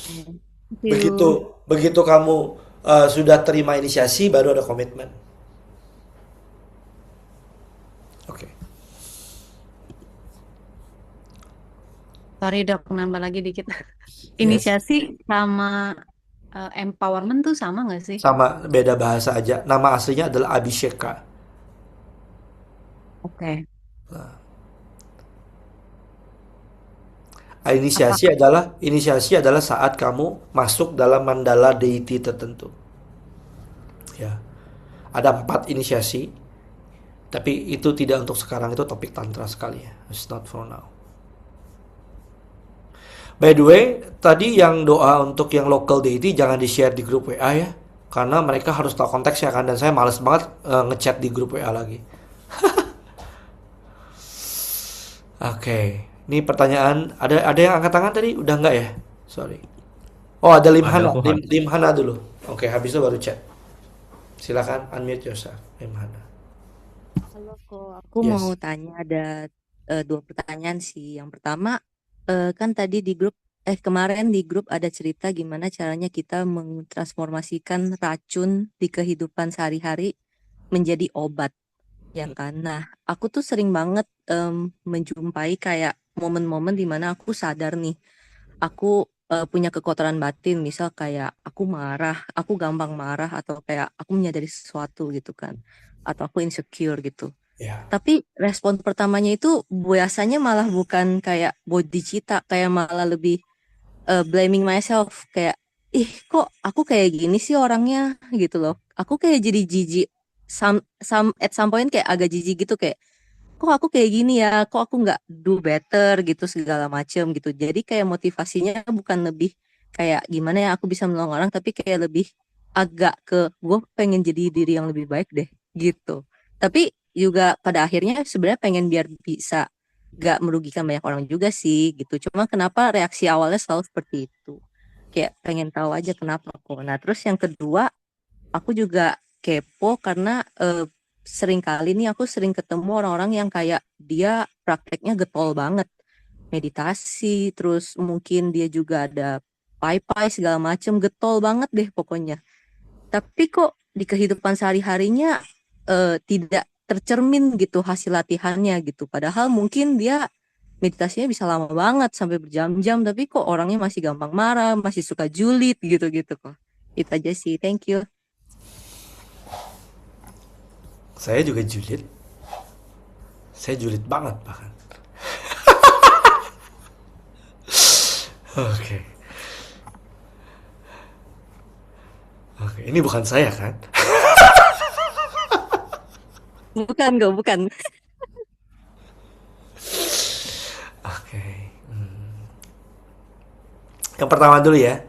Oke. Thank Begitu you. begitu kamu sudah terima inisiasi, baru ada komitmen. Oke. Sorry, Dok, nambah lagi dikit. Yes. Inisiasi sama empowerment tuh sama nggak sih? Sama, beda bahasa aja. Nama aslinya adalah Abhisheka. Oke. Nah, Apa? inisiasi adalah saat kamu masuk dalam mandala deity tertentu. Ya, ada 4 inisiasi, tapi itu tidak untuk sekarang, itu topik tantra sekali ya. It's not for now. By the way, tadi yang doa untuk yang local deity jangan di-share di grup WA ya. Karena mereka harus tahu konteksnya kan, dan saya males banget ngechat di grup WA lagi. Oke, ini pertanyaan ada yang angkat tangan tadi? Udah enggak ya? Sorry. Oh, ada Ada Limhana. kok, Limhana dulu. Oke, habis itu baru chat. Silakan unmute yourself, Limhana. Halo kok, aku mau Yes. tanya ada dua pertanyaan sih. Yang pertama, kan tadi di grup, kemarin di grup ada cerita gimana caranya kita mentransformasikan racun di kehidupan sehari-hari menjadi obat, ya kan? Nah, aku tuh sering banget menjumpai kayak momen-momen dimana aku sadar nih, aku punya kekotoran batin, misal kayak aku marah, aku gampang marah, atau kayak aku menyadari sesuatu gitu kan, atau aku insecure gitu. Ya. Tapi respon pertamanya itu biasanya malah bukan kayak body cita, kayak malah lebih blaming myself, kayak ih kok aku kayak gini sih orangnya gitu loh. Aku kayak jadi jijik, at some point kayak agak jijik gitu, kayak kok aku kayak gini ya, kok aku nggak do better gitu segala macem gitu. Jadi kayak motivasinya bukan lebih kayak gimana ya aku bisa menolong orang, tapi kayak lebih agak ke gue pengen jadi diri yang lebih baik deh gitu. Tapi juga pada akhirnya sebenarnya pengen biar bisa gak merugikan banyak orang juga sih gitu. Cuma kenapa reaksi awalnya selalu seperti itu? Kayak pengen tahu aja kenapa kok. Nah terus yang kedua, aku juga kepo karena sering kali nih aku sering ketemu orang-orang yang kayak dia prakteknya getol banget, meditasi, terus mungkin dia juga ada pai-pai segala macem, getol banget deh pokoknya. Tapi kok di kehidupan sehari-harinya tidak tercermin gitu hasil latihannya gitu. Padahal mungkin dia meditasinya bisa lama banget sampai berjam-jam, tapi kok orangnya masih gampang marah, masih suka julid gitu-gitu kok. Itu aja sih, thank you. Saya juga julid. Saya julid banget bahkan. Oke. Oke, ini bukan saya kan? Bukan, bukan. Oke. Yang pertama dulu ya.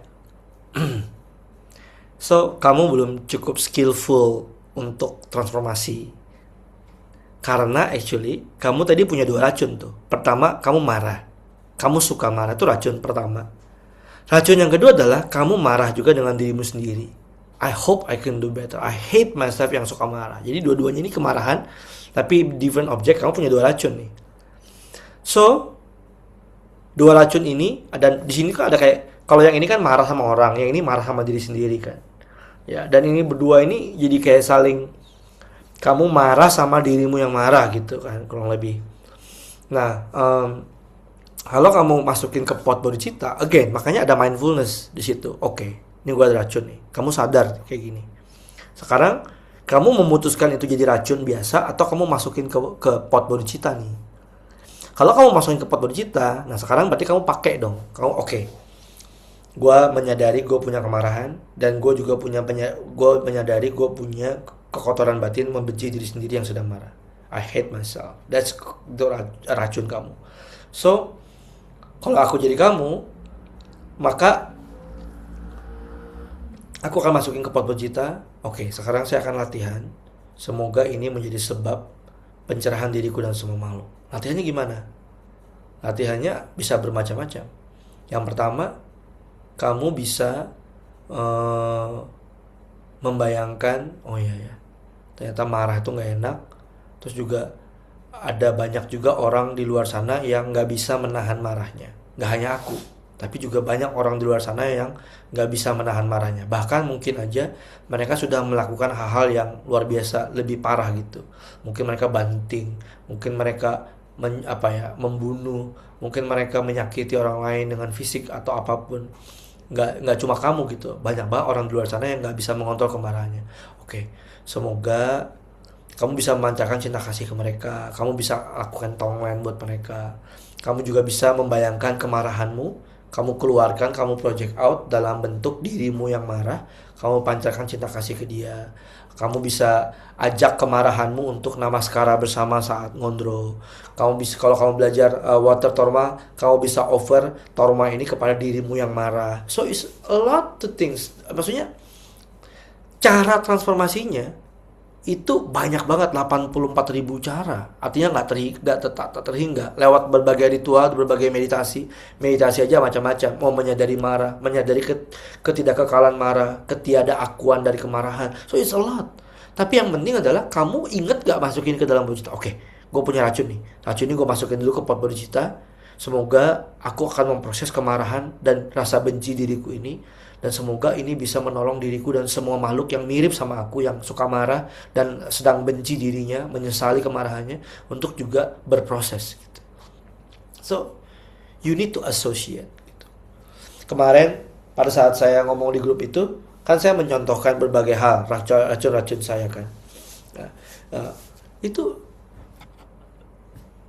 So, kamu belum cukup skillful untuk transformasi. Karena actually, kamu tadi punya 2 racun tuh. Pertama, kamu marah. Kamu suka marah, itu racun pertama. Racun yang kedua adalah kamu marah juga dengan dirimu sendiri. I hope I can do better. I hate myself yang suka marah. Jadi dua-duanya ini kemarahan, tapi different object. Kamu punya 2 racun nih. So, dua racun ini ada di sini kan ada kayak, kalau yang ini kan marah sama orang, yang ini marah sama diri sendiri kan. Ya, dan ini berdua ini jadi kayak saling, kamu marah sama dirimu yang marah gitu kan, kurang lebih. Nah, kalau kamu masukin ke pot bodhicitta, again, makanya ada mindfulness di situ. Oke, ini gue ada racun nih. Kamu sadar kayak gini. Sekarang kamu memutuskan itu jadi racun biasa atau kamu masukin ke pot bodhicitta nih. Kalau kamu masukin ke pot bodhicitta, nah sekarang berarti kamu pakai dong. Kamu oke. Gue menyadari gue punya kemarahan dan gue juga menyadari gue punya kekotoran batin, membenci diri sendiri yang sedang marah. I hate myself. That's racun kamu. So, kalau aku jadi kamu, maka aku akan masukin ke pot bodhicitta. Oke, sekarang saya akan latihan. Semoga ini menjadi sebab pencerahan diriku dan semua makhluk. Latihannya gimana? Latihannya bisa bermacam-macam. Yang pertama, kamu bisa membayangkan, oh iya ya, ternyata marah itu nggak enak. Terus juga ada banyak juga orang di luar sana yang nggak bisa menahan marahnya. Nggak hanya aku, tapi juga banyak orang di luar sana yang nggak bisa menahan marahnya. Bahkan mungkin aja mereka sudah melakukan hal-hal yang luar biasa, lebih parah gitu. Mungkin mereka banting, mungkin mereka membunuh, mungkin mereka menyakiti orang lain dengan fisik atau apapun. Nggak cuma kamu gitu, banyak banget orang di luar sana yang nggak bisa mengontrol kemarahannya. Oke, semoga kamu bisa memancarkan cinta kasih ke mereka. Kamu bisa lakukan tonglen buat mereka. Kamu juga bisa membayangkan kemarahanmu, kamu keluarkan, kamu project out dalam bentuk dirimu yang marah. Kamu pancarkan cinta kasih ke dia. Kamu bisa ajak kemarahanmu untuk namaskara bersama saat ngondro. Kamu bisa, kalau kamu belajar water torma, kamu bisa offer torma ini kepada dirimu yang marah. So it's a lot of things. Maksudnya cara transformasinya itu banyak banget, 84.000 cara. Artinya nggak terhingga. Lewat berbagai ritual, berbagai meditasi aja macam-macam. Mau menyadari marah, menyadari ketidakkekalan marah, ketiadakuan dari kemarahan. So it's a lot. Tapi yang penting adalah kamu inget gak masukin ke dalam bodhicitta. Oke, gue punya racun nih. Racun ini gue masukin dulu ke pot bodhicitta. Semoga aku akan memproses kemarahan dan rasa benci diriku ini. Dan semoga ini bisa menolong diriku dan semua makhluk yang mirip sama aku, yang suka marah dan sedang benci dirinya, menyesali kemarahannya, untuk juga berproses gitu. So, you need to associate gitu. Kemarin pada saat saya ngomong di grup itu, kan saya mencontohkan berbagai hal, racun-racun saya kan. Itu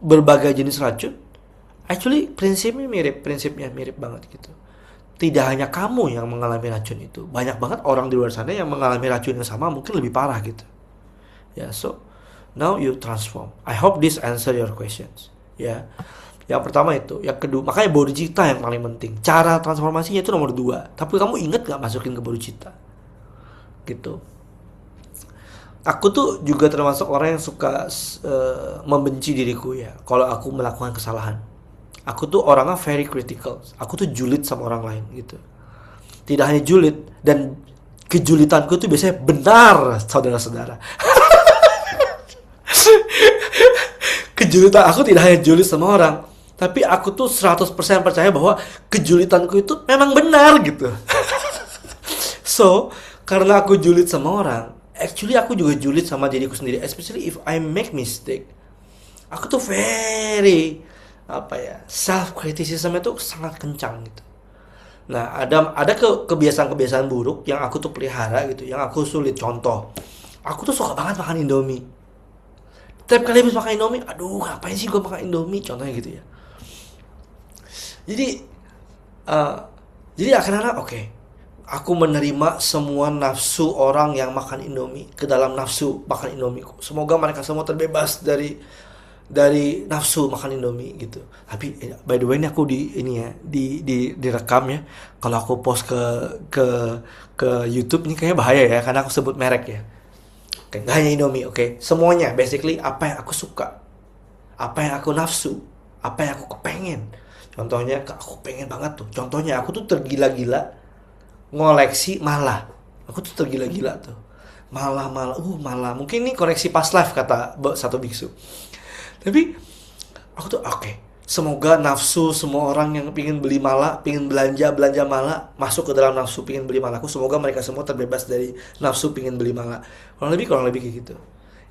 berbagai jenis racun. Actually prinsipnya mirip banget gitu. Tidak hanya kamu yang mengalami racun itu, banyak banget orang di luar sana yang mengalami racun yang sama, mungkin lebih parah gitu. Ya, so now you transform. I hope this answer your questions. Ya, yang pertama itu, yang kedua, makanya bodhicitta yang paling penting. Cara transformasinya itu nomor 2. Tapi kamu inget gak masukin ke bodhicitta? Gitu. Aku tuh juga termasuk orang yang suka membenci diriku ya. Kalau aku melakukan kesalahan. Aku tuh orangnya very critical. Aku tuh julid sama orang lain gitu. Tidak hanya julid, dan kejulitanku tuh biasanya benar, saudara-saudara. Kejulitan aku tidak hanya julid sama orang, tapi aku tuh 100% percaya bahwa kejulitanku itu memang benar gitu. So, karena aku julid sama orang, actually aku juga julid sama diriku sendiri. Especially if I make mistake. Aku tuh very self criticism itu sangat kencang gitu. Nah, ada kebiasaan-kebiasaan buruk yang aku tuh pelihara gitu, yang aku sulit. Contoh, aku tuh suka banget makan Indomie. Tiap kali habis makan Indomie, aduh ngapain sih gue makan Indomie, contohnya gitu ya. Jadi akhirnya aku menerima semua nafsu orang yang makan Indomie ke dalam nafsu makan Indomie. Semoga mereka semua terbebas dari nafsu makan Indomie gitu. Tapi by the way ini aku direkam ya. Kalau aku post ke YouTube ini kayaknya bahaya ya, karena aku sebut merek ya. Oke, gak hanya Indomie, oke. Semuanya basically apa yang aku suka, apa yang aku nafsu, apa yang aku kepengen. Contohnya aku pengen banget tuh. Contohnya aku tuh tergila-gila ngoleksi mala. Aku tuh tergila-gila tuh. Mala. Mungkin ini koreksi past life kata satu biksu. Tapi aku tuh Semoga nafsu semua orang yang pingin beli mala, pingin belanja mala, masuk ke dalam nafsu pingin beli malaku. Semoga mereka semua terbebas dari nafsu pingin beli mala. Kurang lebih kayak gitu.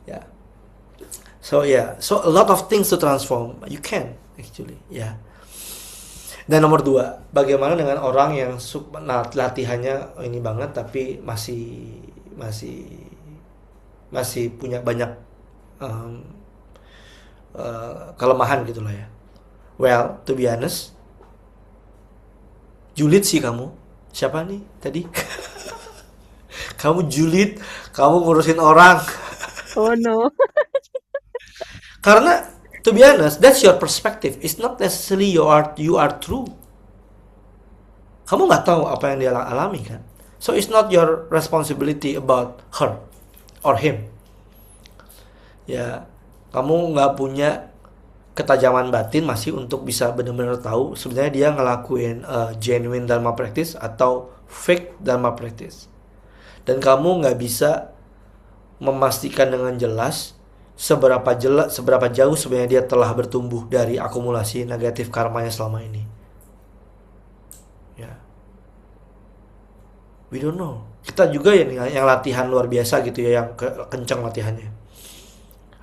Ya. So a lot of things to transform. You can actually, ya. Dan nomor 2, bagaimana dengan orang yang latihannya ini banget tapi masih punya banyak kelemahan gitu loh ya. Well, to be honest, julid sih kamu. Siapa nih tadi? Kamu julid, kamu ngurusin orang. Oh no. Karena to be honest, that's your perspective. It's not necessarily you are true. Kamu nggak tahu apa yang dia alami kan. So it's not your responsibility about her or him. Ya, kamu nggak punya ketajaman batin masih untuk bisa benar-benar tahu sebenarnya dia ngelakuin genuine dharma practice atau fake dharma practice. Dan kamu nggak bisa memastikan dengan jelas seberapa jauh sebenarnya dia telah bertumbuh dari akumulasi negatif karmanya selama ini. Ya, we don't know. Kita juga yang latihan luar biasa gitu ya, yang kencang latihannya.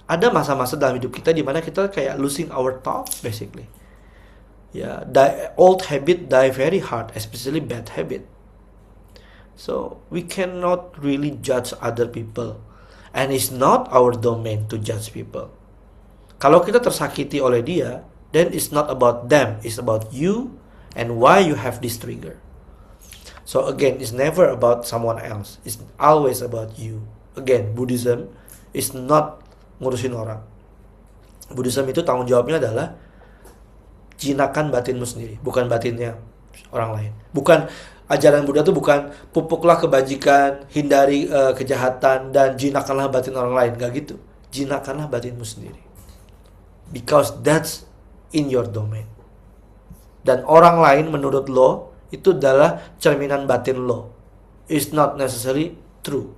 Ada masa-masa dalam hidup kita di mana kita kayak losing our thoughts basically. Ya, old habit die very hard, especially bad habit. So we cannot really judge other people, and it's not our domain to judge people. Kalau kita tersakiti oleh dia, then it's not about them, it's about you and why you have this trigger. So again, it's never about someone else, it's always about you. Again, Buddhism is not ngurusin orang. Buddhism itu tanggung jawabnya adalah jinakan batinmu sendiri, bukan batinnya orang lain. Bukan ajaran Buddha itu bukan pupuklah kebajikan, hindari kejahatan dan jinakanlah batin orang lain, gak gitu. Jinakanlah batinmu sendiri. Because that's in your domain. Dan orang lain menurut lo itu adalah cerminan batin lo. It's not necessarily true.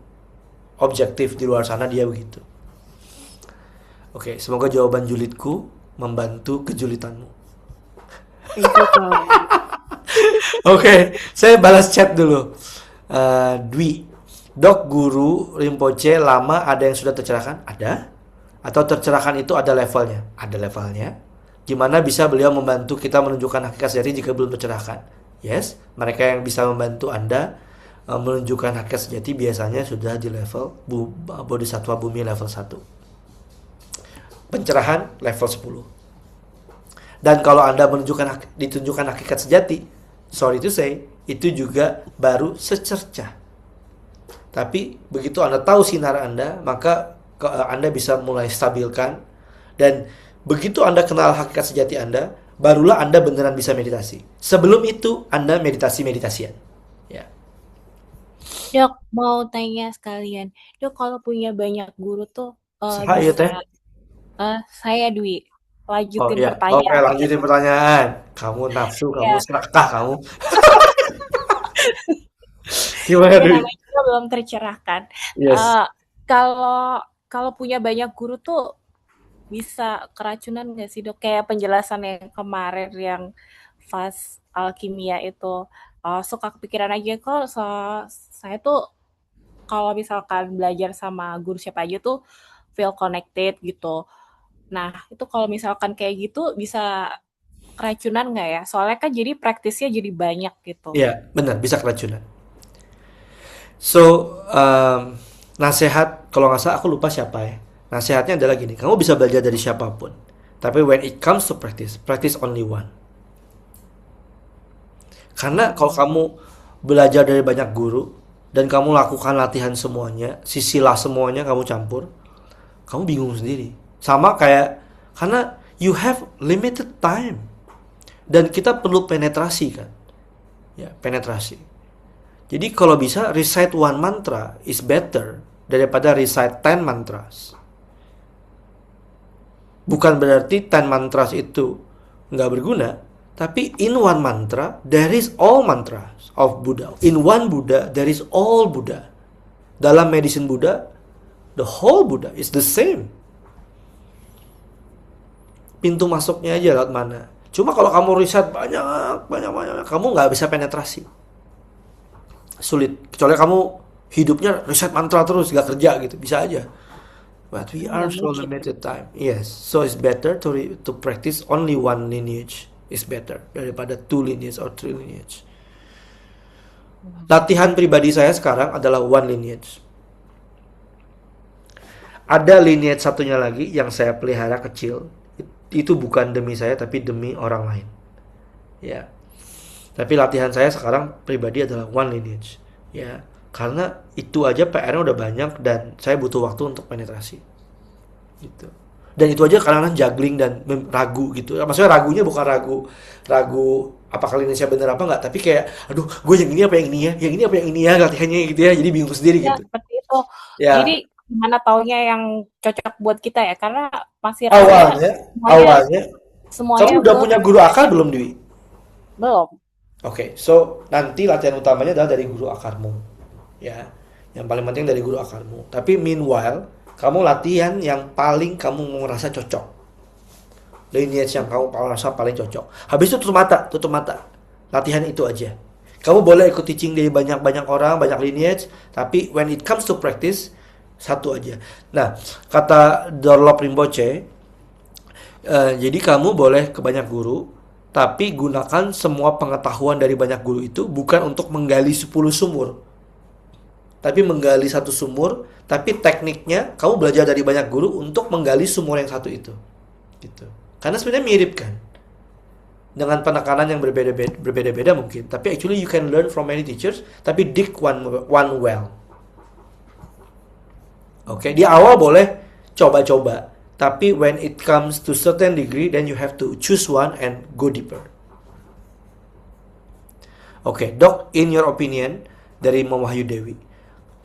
Objektif di luar sana dia begitu. Oke, semoga jawaban julidku membantu kejulitanmu. Oke, saya balas chat dulu. Dwi, Dok, guru Rinpoche lama ada yang sudah tercerahkan? Ada. Atau tercerahkan itu ada levelnya? Ada levelnya. Gimana bisa beliau membantu kita menunjukkan hakikat sejati jika belum tercerahkan? Yes, mereka yang bisa membantu Anda menunjukkan hakikat sejati biasanya sudah di level Bodhisattva Bumi level 1. Pencerahan level 10. Dan kalau Anda ditunjukkan hakikat sejati, sorry to say, itu juga baru secercah. Tapi begitu Anda tahu sinar Anda, maka Anda bisa mulai stabilkan. Dan begitu Anda kenal hakikat sejati Anda, barulah Anda beneran bisa meditasi. Sebelum itu Anda meditasi-meditasian. Ya. Dok, mau tanya sekalian. Dok, kalau punya banyak guru tuh Saya teh. Saya Dwi. Lanjutin ya. pertanyaan. Oke, lanjutin pertanyaan. Kamu nafsu, kamu serakah, kamu. Gimana, Dwi? Namanya juga belum tercerahkan. Yes. Kalau punya banyak guru tuh bisa keracunan nggak sih, Dok? Kayak penjelasan yang kemarin yang fast alkimia itu, suka kepikiran aja kok. Saya tuh kalau misalkan belajar sama guru siapa aja tuh feel connected gitu. Nah, itu kalau misalkan kayak gitu bisa keracunan nggak ya? Soalnya kan jadi praktisnya jadi banyak gitu. Iya, benar, bisa keracunan. So, nasihat, kalau nggak salah aku lupa siapa ya. Nasihatnya adalah gini, kamu bisa belajar dari siapapun. Tapi when it comes to practice only one. Karena kalau kamu belajar dari banyak guru, dan kamu lakukan latihan semuanya, sisilah semuanya kamu campur, kamu bingung sendiri. Sama kayak, karena you have limited time. Dan kita perlu penetrasi kan. Ya, penetrasi. Jadi kalau bisa recite one mantra is better daripada recite 10 mantras. Bukan berarti 10 mantras itu nggak berguna, tapi in one mantra there is all mantras of Buddha. In one Buddha there is all Buddha. Dalam medicine Buddha, the whole Buddha is the same. pintu masuknya aja lewat mana. Cuma kalau kamu riset banyak, kamu nggak bisa penetrasi. Sulit. Kecuali kamu hidupnya riset mantra terus, gak kerja gitu, bisa aja. But we are Nggak so mungkin. limited time. Yes, so it's better to practice only one lineage is better daripada 2 lineage or 3 lineage. Latihan pribadi saya sekarang adalah one lineage. Ada lineage satunya lagi yang saya pelihara kecil. Itu bukan demi saya tapi demi orang lain. Ya. Tapi latihan saya sekarang pribadi adalah one lineage. Ya, karena itu aja PR-nya udah banyak dan saya butuh waktu untuk penetrasi. Gitu. Dan itu aja kadang-kadang juggling dan ragu gitu. Maksudnya ragunya bukan ragu apakah lineage-nya bener apa enggak, tapi kayak aduh, gue yang ini apa yang ini ya? Yang ini apa yang ini ya? Latihannya gitu ya. Jadi bingung sendiri Ya, gitu. seperti itu. Ya. Jadi gimana taunya yang cocok buat kita ya? Karena masih rada Awalnya semuanya kamu udah punya guru akar belum, Dwi? belum. Oke, so nanti latihan utamanya adalah dari guru akarmu, ya. Yang paling penting dari guru akarmu. Tapi meanwhile, kamu latihan yang paling kamu merasa cocok. Lineage yang kamu merasa paling cocok. Habis itu tutup mata. Latihan itu aja. Kamu boleh ikut teaching dari banyak orang, banyak lineage, tapi when it comes to practice, satu aja. Nah, kata Dorlop Rinpoche, jadi kamu boleh ke banyak guru, tapi gunakan semua pengetahuan dari banyak guru itu bukan untuk menggali 10 sumur. Tapi menggali satu sumur, tapi tekniknya kamu belajar dari banyak guru untuk menggali sumur yang satu itu. Gitu. Karena sebenarnya mirip kan. Dengan penekanan yang berbeda-beda mungkin. Tapi actually you can learn from many teachers, tapi dig one well. Oke, di awal boleh coba-coba. Tapi when it comes to certain degree, then you have to choose one and go deeper. Oke, Dok, in your opinion, dari Mama Wahyu Dewi,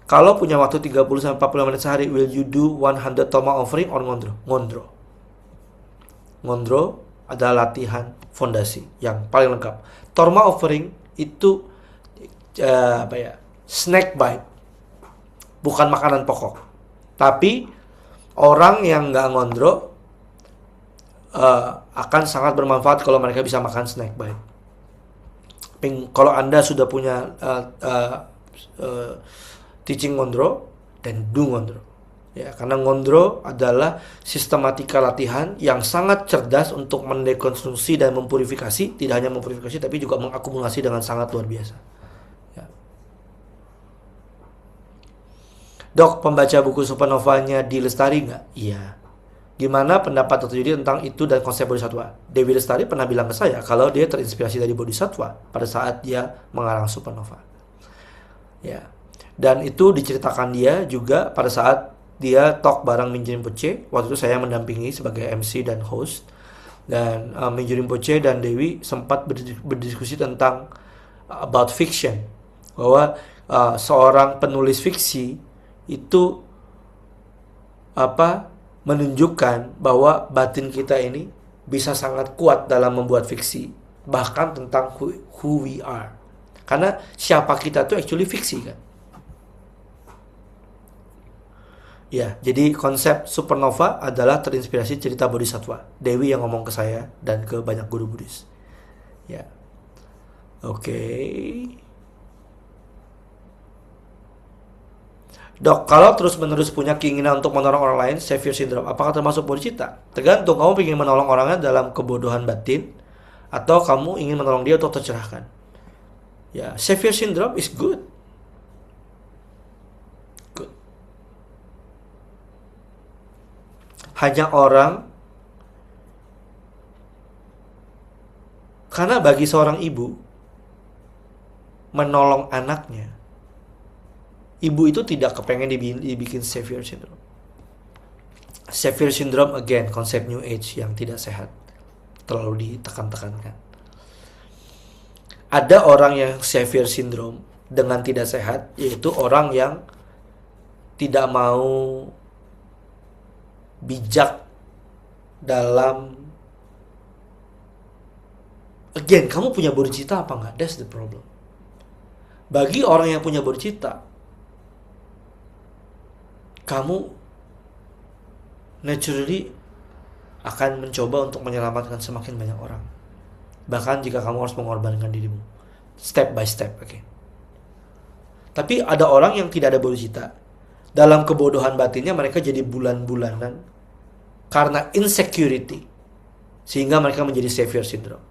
kalau punya waktu 30-45 menit sehari, will you do 100 Toma offering or ngondro? Ngondro adalah latihan fondasi yang paling lengkap. Torma offering itu snack bite, bukan makanan pokok. Tapi orang yang nggak ngondro akan sangat bermanfaat kalau mereka bisa makan snack bite. Kalau Anda sudah punya teaching ngondro, dan do ngondro. Ya, karena ngondro adalah sistematika latihan yang sangat cerdas untuk mendekonstruksi dan mempurifikasi, tidak hanya mempurifikasi tapi juga mengakumulasi dengan sangat luar biasa. Ya. Dok, pembaca buku Supernova-nya di Lestari nggak? Iya. Gimana pendapat Dr. Yudi tentang itu dan konsep Bodhisattva? Dewi Lestari pernah bilang ke saya kalau dia terinspirasi dari Bodhisattva pada saat dia mengarang Supernova. Ya. Dan itu diceritakan dia juga pada saat dia talk bareng Mingyur Rinpoche. Waktu itu saya mendampingi sebagai MC dan host. Dan Mingyur Rinpoche dan Dewi sempat berdiskusi tentang about fiction. Bahwa seorang penulis fiksi itu menunjukkan bahwa batin kita ini bisa sangat kuat dalam membuat fiksi, bahkan tentang who we are. Karena siapa kita itu actually fiksi kan. Ya, jadi konsep Supernova adalah terinspirasi cerita Bodhisattva. Dewi yang ngomong ke saya dan ke banyak guru Buddhis. Ya. Oke. Dok, kalau terus-menerus punya keinginan untuk menolong orang lain, Savior Syndrome, apakah termasuk bodhicitta? Tergantung kamu ingin menolong orangnya dalam kebodohan batin, atau kamu ingin menolong dia untuk tercerahkan. Ya, Savior Syndrome is good. Good. Hanya orang, karena bagi seorang ibu menolong anaknya, ibu itu tidak kepengen dibikin Savior Syndrome. Savior Syndrome again, konsep New Age yang tidak sehat, terlalu ditekan-tekankan. Ada orang yang Savior Syndrome dengan tidak sehat, yaitu orang yang tidak mau bijak dalam, again, kamu punya bodhicitta apa enggak? That's the problem. Bagi orang yang punya bodhicitta, kamu naturally akan mencoba untuk menyelamatkan semakin banyak orang. Bahkan jika kamu harus mengorbankan dirimu. Step by step, oke. Tapi ada orang yang tidak ada bodhicitta. Dalam kebodohan batinnya mereka jadi bulan-bulanan karena insecurity. Sehingga mereka menjadi savior syndrome.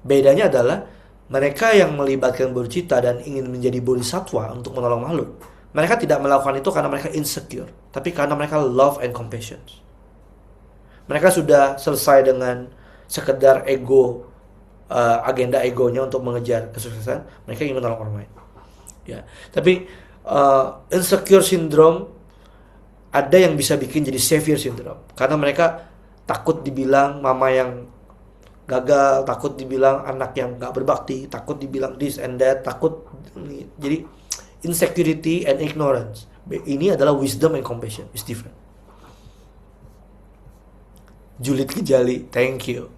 Bedanya adalah mereka yang melibatkan bodhicitta dan ingin menjadi bodhisattva untuk menolong makhluk. Mereka tidak melakukan itu karena mereka insecure, tapi karena mereka love and compassion. Mereka sudah selesai dengan sekedar ego, agenda egonya untuk mengejar kesuksesan. Mereka ingin menolong orang lain. Ya, tapi insecure syndrome ada yang bisa bikin jadi savior syndrome karena mereka takut dibilang mama yang gagal, takut dibilang anak yang gak berbakti, takut dibilang this and that, takut. Jadi insecurity and ignorance ini adalah wisdom and compassion, is different. Julid Kejali, thank you.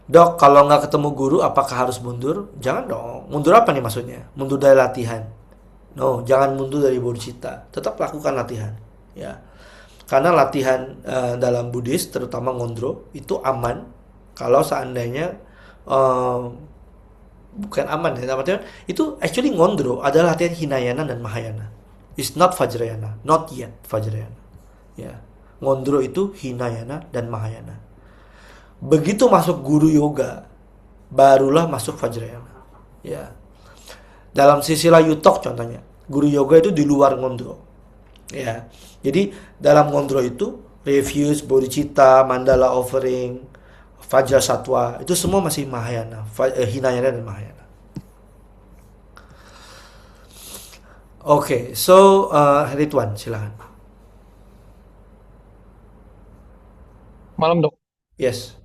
Dok, kalau nggak ketemu guru, apakah harus mundur? Jangan dong. Mundur apa nih maksudnya? Mundur dari latihan? No, jangan mundur dari bodhicitta. Tetap lakukan latihan. Ya, karena latihan dalam Buddhis, terutama ngondro, itu aman. Kalau seandainya bukan aman ya, artinya itu actually ngondro adalah latihan Hinayana dan Mahayana. It's not Vajrayana, not yet Vajrayana. Ya, ngondro itu Hinayana dan Mahayana. Begitu masuk guru yoga, barulah masuk Vajrayana. Ya. Dalam Sisila Yutok contohnya, guru yoga itu di luar ngondro. Ya. Jadi dalam ngondro itu Refuse, Bodhicitta, Mandala Offering, Vajra Satwa, itu semua masih Mahayana, Hinayana dan Mahayana. Oke, so Ridwan silakan. Malam dok. Yes.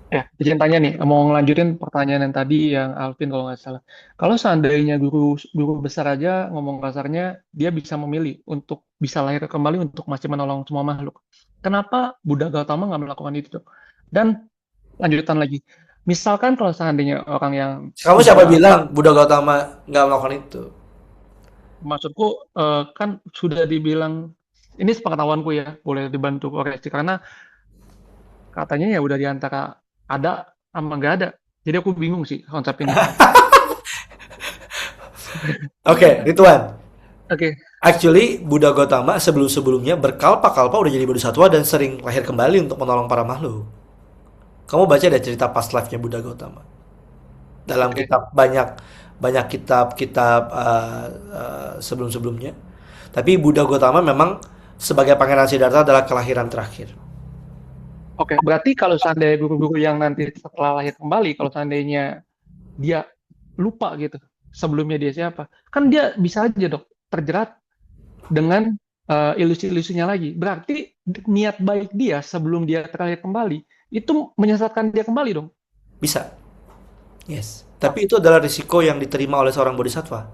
Ya, izin tanya nih, mau ngelanjutin pertanyaan yang tadi yang Alvin kalau nggak salah. Kalau seandainya guru besar aja ngomong kasarnya, dia bisa memilih untuk bisa lahir kembali untuk masih menolong semua makhluk. Kenapa Buddha Gautama nggak melakukan itu, dok? Dan lanjutan lagi, misalkan kalau seandainya orang yang Kamu siapa bilang Buddha Gautama nggak melakukan itu? maksudku kan sudah dibilang, ini sepengetahuanku ya, boleh dibantu koreksi karena katanya ya udah diantara ada sama nggak ada. Jadi aku bingung sih konsep ini. Oke, Ridwan. Oke. Actually, Buddha Gautama sebelum-sebelumnya berkalpa-kalpa udah jadi bodhisattva dan sering lahir kembali untuk menolong para makhluk. Kamu baca deh cerita past life-nya Buddha Gautama. Dalam Oke. kitab banyak kitab-kitab sebelum-sebelumnya. Tapi Buddha Gautama memang sebagai Pangeran Siddhartha adalah kelahiran terakhir. Oke, berarti kalau seandainya guru-guru yang nanti setelah lahir kembali, kalau seandainya dia lupa gitu, sebelumnya dia siapa, kan dia bisa aja dok terjerat dengan ilusi-ilusinya lagi. Berarti niat baik dia sebelum dia terlahir kembali itu menyesatkan dia kembali dong. Bisa. Yes. Tapi itu adalah risiko yang diterima oleh seorang bodhisattva.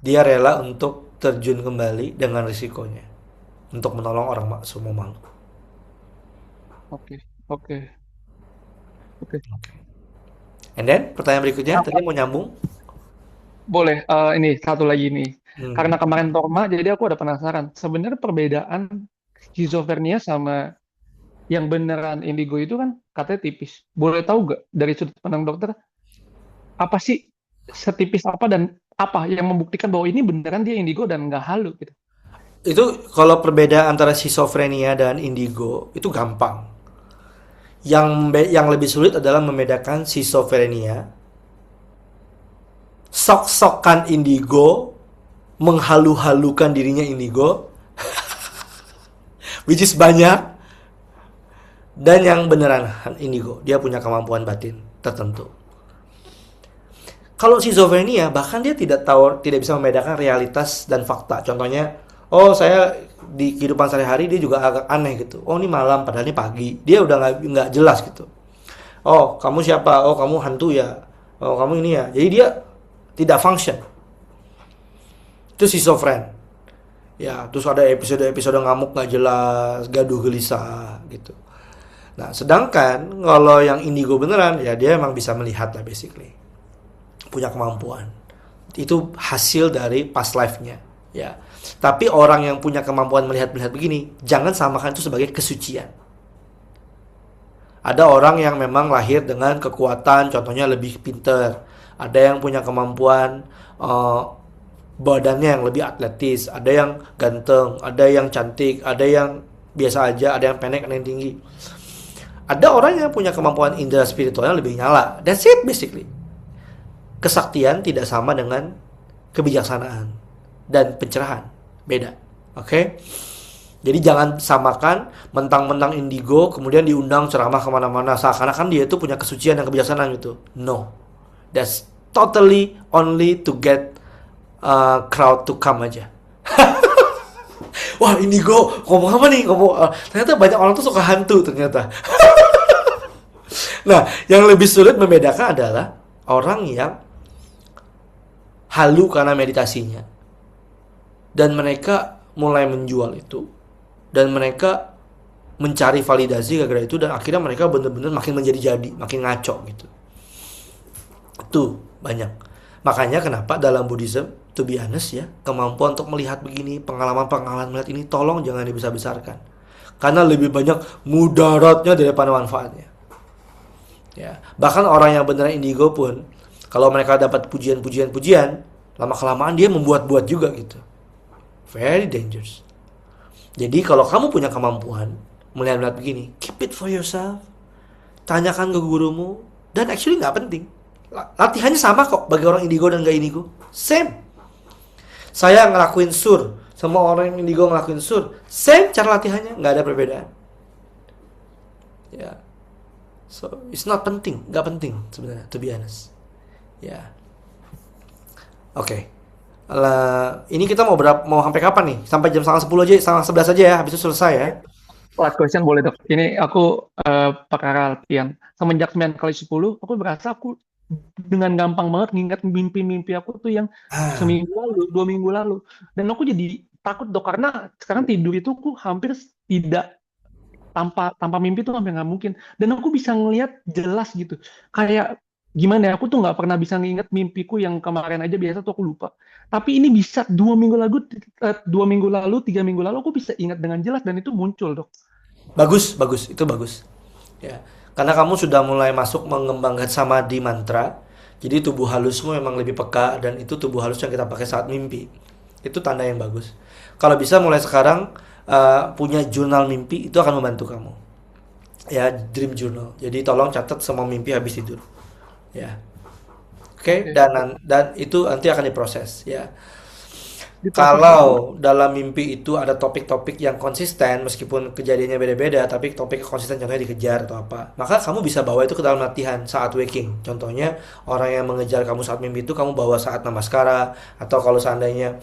Dia rela untuk terjun kembali dengan risikonya untuk menolong orang semua makhluk. Oke. And then pertanyaan berikutnya Nah, tadi mau nyambung. boleh, ini satu lagi nih. Karena kemarin Torma, jadi aku ada penasaran. Sebenarnya perbedaan skizofrenia sama yang beneran indigo itu kan katanya tipis. Boleh tahu gak dari sudut pandang dokter, apa sih setipis apa dan apa yang membuktikan bahwa ini beneran dia indigo dan nggak halu gitu? Itu kalau perbedaan antara schizofrenia dan indigo itu gampang. Yang lebih sulit adalah membedakan schizofrenia, sok-sokan indigo, menghalu-halukan dirinya indigo, which is banyak, dan yang beneran indigo, dia punya kemampuan batin tertentu. Kalau schizofrenia, bahkan dia tidak bisa membedakan realitas dan fakta. Contohnya, oh saya di kehidupan sehari-hari dia juga agak aneh gitu. Oh ini malam, padahal ini pagi. Dia udah nggak jelas gitu. Oh kamu siapa? Oh kamu hantu ya? Oh kamu ini ya? Jadi dia tidak function. Itu schizofren. Ya, terus ada episode ngamuk nggak jelas, gaduh gelisah gitu. Nah, sedangkan kalau yang indigo beneran, ya dia emang bisa melihat lah basically. Punya kemampuan. Itu hasil dari past life-nya. Ya. Tapi orang yang punya kemampuan melihat begini, jangan samakan itu sebagai kesucian. Ada orang yang memang lahir dengan kekuatan, contohnya lebih pinter. Ada yang punya kemampuan eh, badannya yang lebih atletis, ada yang ganteng, ada yang cantik, ada yang biasa aja, ada yang pendek, ada yang tinggi. Ada orang yang punya kemampuan indera spiritualnya lebih nyala. That's it basically. Kesaktian tidak sama dengan kebijaksanaan dan pencerahan. Beda. Oke? Jadi jangan samakan mentang-mentang indigo kemudian diundang ceramah kemana-mana seakan-akan dia itu punya kesucian dan kebijaksanaan gitu. No. That's totally only to get crowd to come aja. Wah, indigo ngomong apa nih? Ternyata banyak orang tuh suka hantu ternyata. Nah, yang lebih sulit membedakan adalah orang yang halu karena meditasinya. Dan mereka mulai menjual itu. Dan mereka mencari validasi gara-gara itu. Dan akhirnya mereka benar-benar makin menjadi-jadi. Makin ngaco gitu. Itu banyak. Makanya kenapa dalam Buddhism, to be honest ya, kemampuan untuk melihat begini, pengalaman-pengalaman melihat ini, tolong jangan dibesar-besarkan. Karena lebih banyak mudaratnya daripada manfaatnya. Ya, bahkan orang yang beneran indigo pun, kalau mereka dapat pujian-pujian, lama-kelamaan dia membuat-buat juga gitu. Very dangerous. Jadi kalau kamu punya kemampuan melihat-melihat begini, keep it for yourself. Tanyakan ke gurumu. Dan actually nggak penting. Latihannya sama kok bagi orang indigo dan gak indigo. Same. Saya ngelakuin sur, semua orang yang indigo ngelakuin sur, same cara latihannya, nggak ada perbedaan. Ya. So it's not penting, nggak penting sebenarnya, to be honest. Ya. Oke. Ini kita mau sampai kapan nih? Sampai jam 10 aja, 11 aja ya, habis itu selesai ya. Last question boleh dok. Ini aku perkara latihan. Semenjak 9 kali 10, aku berasa aku dengan gampang banget ngingat mimpi-mimpi aku tuh yang seminggu lalu, 2 minggu lalu. Dan aku jadi takut dok, karena sekarang tidur itu aku hampir tidak, tanpa mimpi tuh hampir nggak mungkin. Dan aku bisa ngelihat jelas gitu. Kayak gimana ya, aku tuh nggak pernah bisa nginget mimpiku yang kemarin aja, biasa tuh aku lupa. Tapi ini bisa 2 minggu lalu, 3 minggu lalu aku bisa ingat dengan jelas dan itu muncul dok. Bagus, itu bagus. Ya. Karena kamu sudah mulai masuk mengembangkan samadhi mantra. Jadi tubuh halusmu memang lebih peka dan itu tubuh halus yang kita pakai saat mimpi. Itu tanda yang bagus. Kalau bisa mulai sekarang punya jurnal mimpi, itu akan membantu kamu. Ya, dream journal. Jadi tolong catat semua mimpi habis tidur. Ya. Oke, dan itu nanti akan diproses ya. Kalau dalam mimpi itu ada topik-topik yang konsisten, meskipun kejadiannya beda-beda, tapi topik konsisten, contohnya dikejar atau apa, maka kamu bisa bawa itu ke dalam latihan saat waking. Contohnya orang yang mengejar kamu saat mimpi itu kamu bawa saat namaskara, atau kalau seandainya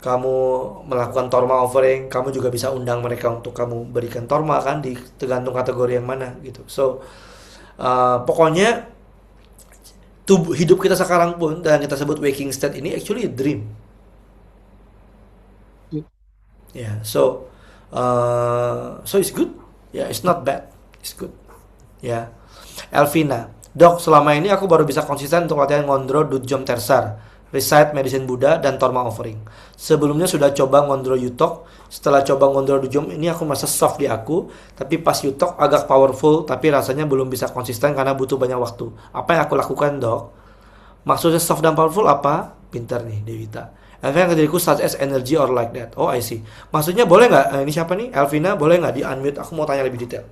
kamu melakukan torma offering, kamu juga bisa undang mereka untuk kamu berikan torma kan, tergantung kategori yang mana gitu. So pokoknya hidup kita sekarang pun dan kita sebut waking state ini actually a dream. Yeah, so it's good. Yeah, it's not bad. It's good. Ya. Elvina, dok, selama ini aku baru bisa konsisten untuk latihan ngondro Dudjom Tersar, recite Medicine Buddha, dan Torma Offering. Sebelumnya sudah coba ngondro Yutok. Setelah coba ngondro Dudjom ini aku merasa soft di aku, tapi pas Yutok agak powerful, tapi rasanya belum bisa konsisten karena butuh banyak waktu. Apa yang aku lakukan, dok? Maksudnya soft dan powerful apa? Pintar nih, Devita. Elvina, diriku such as energy or like that. Oh, I see. Maksudnya boleh nggak? Ini siapa nih? Elvina, boleh nggak di-unmute? Aku mau tanya lebih detail.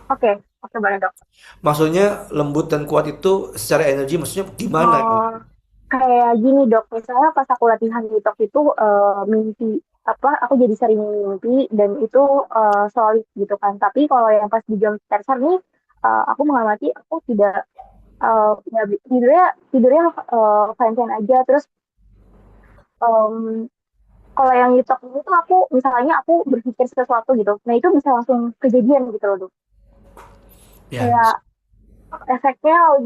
Oke, boleh dok. Maksudnya lembut dan kuat itu secara energi, maksudnya gimana? Kayak gini dok, misalnya pas aku latihan Yutok itu mimpi aku jadi sering mimpi dan itu solid gitu kan. Tapi kalau yang pas di jam tersar nih, aku mengamati aku tidak tidurnya fine-fine aja. Terus kalau yang Yutok itu aku misalnya aku berpikir sesuatu gitu, nah itu bisa langsung kejadian gitu loh dok. Kayak efeknya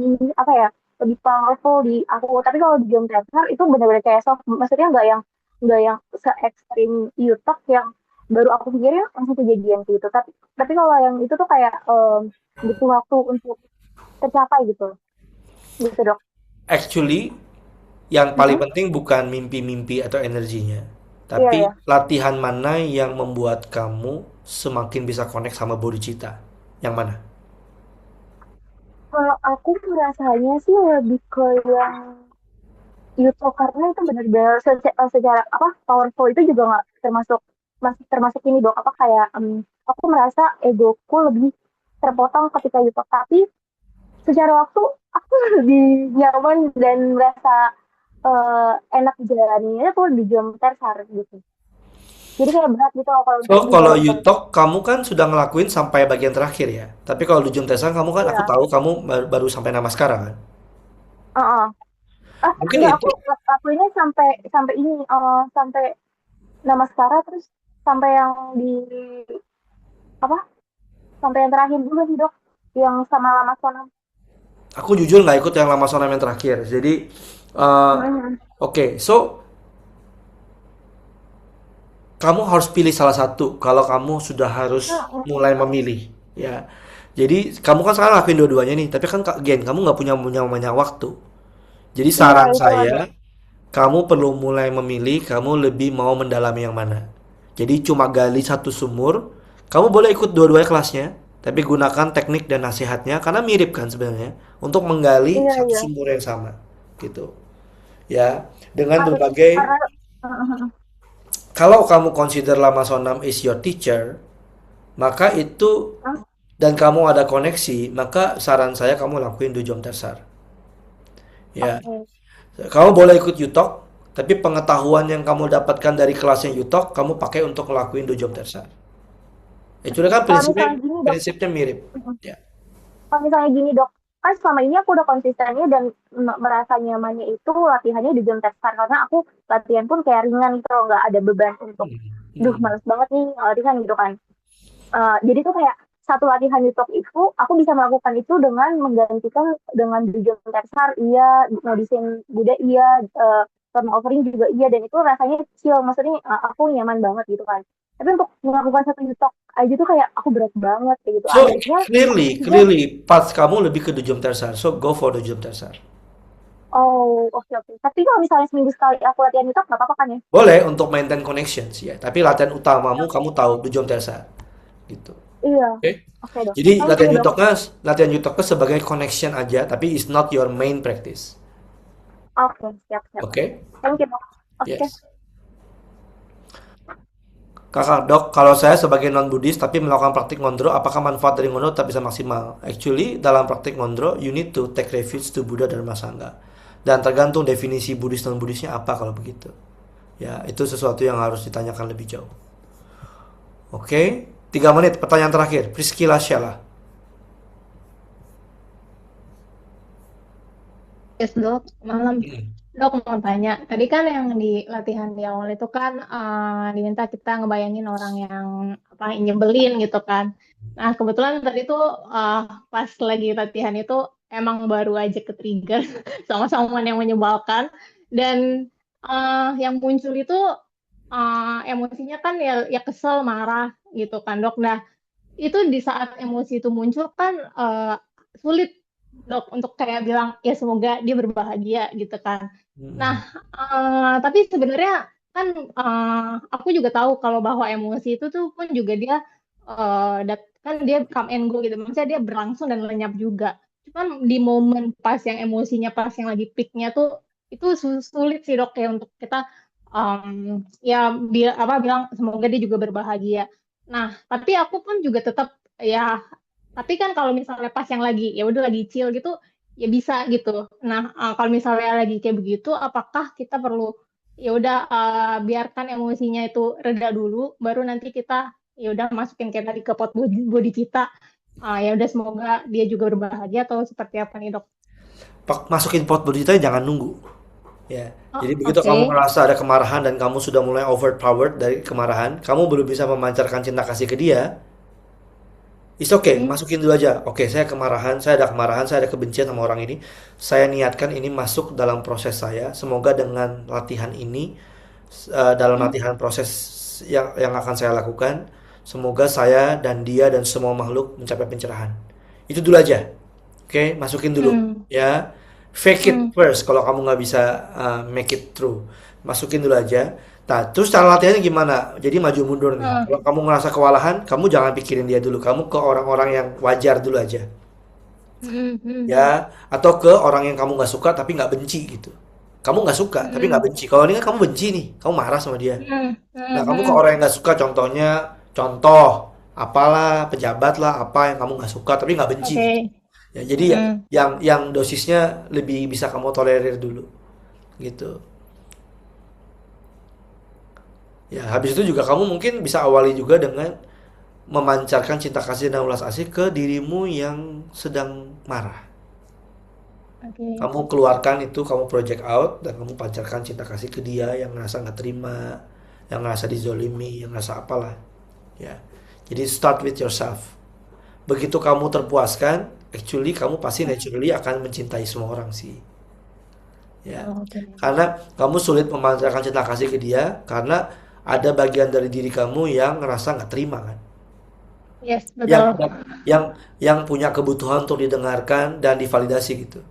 lebih powerful di aku. Tapi kalau di jam tersar itu benar-benar kayak soft, maksudnya nggak yang se-ekstrim Yutok yang baru aku pikirin langsung kejadian gitu. Tapi kalau yang itu tuh kayak butuh waktu untuk tercapai gitu dok. Actually yang paling penting bukan mimpi-mimpi atau energinya, tapi latihan mana yang membuat kamu semakin bisa connect sama bodhicitta. Yang mana? Kalau aku merasanya sih lebih ke yang YouTube karena itu benar-benar secara apa powerful itu juga nggak termasuk masih termasuk ini dok apa kayak aku merasa egoku lebih terpotong ketika YouTube tapi secara waktu aku lebih nyaman dan merasa enak jalaninya tuh di jam tersar gitu. Jadi kayak berat gitu loh kalau untuk So, di kalau jam tersar. Yutok, kamu kan sudah ngelakuin sampai bagian terakhir ya. Tapi kalau di Jom Tesan, kamu kan, aku Iya. tahu kamu baru sampai nama sekarang kan. Heeh. Mungkin Enggak itu, aku lakuinnya sampai sampai ini sampai nama sekarang terus sampai yang di apa sampai yang terakhir juga sih dok yang sama lama sonam. aku jujur nggak ikut yang lama sonam yang terakhir. Jadi, eh, Mhm. oke, so kamu harus pilih salah satu. Kalau kamu sudah harus mulai memilih, ya. Jadi, kamu kan sekarang lakuin dua-duanya nih. Tapi kan, Gen, kamu nggak punya banyak waktu. Jadi Iya saran itu ada. saya, kamu perlu mulai memilih, kamu lebih mau mendalami yang mana. Jadi cuma gali satu sumur, kamu boleh ikut dua-duanya kelasnya, tapi gunakan teknik dan nasihatnya karena mirip kan sebenarnya untuk menggali Iya satu iya. sumur yang sama, gitu. Ya, dengan Karena berbagai karena kalau kamu consider Lama Sonam is your teacher, maka itu Hah? dan kamu ada koneksi, maka saran saya kamu lakuin Dujom Tersar. Ya, Oke. kamu boleh ikut Yutok, tapi pengetahuan yang kamu dapatkan dari kelasnya Yutok, kamu pakai untuk ngelakuin Dujom Tersar. Itu kan Kalau prinsipnya misalnya gini dok, prinsipnya mirip. Ya. kalau misalnya gini dok, kan selama ini aku udah konsistennya dan merasa nyamannya itu latihannya di jam tersar karena aku latihan pun kayak ringan gitu loh, nggak ada beban untuk, duh Hmm. males banget nih latihan gitu kan. Jadi tuh kayak satu latihan YouTube itu aku bisa melakukan itu dengan menggantikan dengan di jam tersar iya, medicine Buddha iya, thermal offering juga iya dan itu rasanya chill maksudnya aku nyaman banget gitu kan. Tapi untuk melakukan satu YouTube aja tuh kayak aku berat banget kayak gitu. So Akhirnya clearly, dia clearly path kamu lebih ke Dujom Tersar. So go for Dujom Tersar. oh oke oke. Tapi kalau misalnya seminggu sekali aku latihan YouTube nggak apa-apa kan ya? Boleh untuk maintain connections ya, tapi latihan utamamu kamu tahu Dujom Tersar gitu. Iya. Oke. Oke dok. Jadi Thank you dok. latihan Yutoknya sebagai connection aja, tapi it's not your main practice. Oke siap siap. Oke? Thank you dok. Oke. Yes. Kakak dok, kalau saya sebagai non Buddhis tapi melakukan praktik ngondro, apakah manfaat dari ngondro tetap bisa maksimal? Actually, dalam praktik ngondro, you need to take refuge to Buddha Dharma Sangha. Dan tergantung definisi Buddhis non Buddhisnya apa kalau begitu. Ya, itu sesuatu yang harus ditanyakan lebih jauh. Oke, 3 menit pertanyaan terakhir. Priscilla Sheila. Yes, dok. Malam. Dok, mau tanya. Tadi kan yang di latihan di awal itu kan diminta kita ngebayangin orang yang apa nyebelin gitu kan. Nah, kebetulan tadi tuh pas lagi latihan itu emang baru aja ke-trigger sama someone yang menyebalkan. Dan yang muncul itu emosinya kan ya kesel, marah gitu kan, dok. Nah, itu di saat emosi itu muncul kan sulit dok untuk kayak bilang ya semoga dia berbahagia gitu kan. Nah, tapi sebenarnya kan aku juga tahu kalau bahwa emosi itu tuh pun juga dia kan dia come and go gitu. Maksudnya dia berlangsung dan lenyap juga. Cuman di momen pas yang emosinya pas yang lagi peaknya tuh itu sulit sih dok ya untuk kita ya bilang semoga dia juga berbahagia. Nah, tapi aku pun juga tetap ya tapi kan kalau misalnya pas yang lagi ya udah lagi chill gitu ya bisa gitu. Nah, kalau misalnya lagi kayak begitu, apakah kita perlu ya udah biarkan emosinya itu reda dulu, baru nanti kita ya udah masukin kayak tadi ke pot body kita. Ya udah semoga dia juga berbahagia atau seperti apa nih dok? Masukin pot berita jangan nunggu. Ya. Oh, Jadi begitu oke. kamu merasa ada kemarahan dan kamu sudah mulai overpowered dari kemarahan, kamu belum bisa memancarkan cinta kasih ke dia. It's okay, masukin dulu aja. Oke, saya ada kemarahan, saya ada kebencian sama orang ini. Saya niatkan ini masuk dalam proses saya. Semoga dengan latihan ini, dalam latihan proses yang akan saya lakukan, semoga saya dan dia dan semua makhluk mencapai pencerahan. Itu dulu aja. Oke, masukin dulu. Ya, fake it first. Kalau kamu nggak bisa make it through, masukin dulu aja. Nah, terus cara latihannya gimana? Jadi maju mundur nih. Hmm. Kalau kamu ngerasa kewalahan, kamu jangan pikirin dia dulu. Kamu ke orang-orang yang wajar dulu aja. Ya, atau ke orang yang kamu nggak suka tapi nggak benci gitu. Kamu nggak suka tapi nggak benci. Kalau ini kan kamu benci nih, kamu marah sama dia. Nah, kamu ke orang yang nggak suka, contoh, apalah, pejabat lah, apa yang kamu nggak suka tapi nggak benci. Oke. Ya, jadi ya, yang dosisnya lebih bisa kamu tolerir dulu, gitu. Ya, habis itu juga kamu mungkin bisa awali juga dengan memancarkan cinta kasih dan ulas asih ke dirimu yang sedang marah. Oke. Kamu keluarkan itu, kamu project out, dan kamu pancarkan cinta kasih ke dia yang ngerasa nggak terima, yang ngerasa dizolimi, yang ngerasa apalah. Ya, jadi start with yourself. Begitu kamu terpuaskan, actually kamu pasti naturally akan mencintai semua orang sih. Ya, Oke. karena kamu sulit memancarkan cinta kasih ke dia karena ada bagian dari diri kamu yang ngerasa nggak terima kan, Yes, yang betul. yang punya kebutuhan untuk didengarkan dan divalidasi gitu.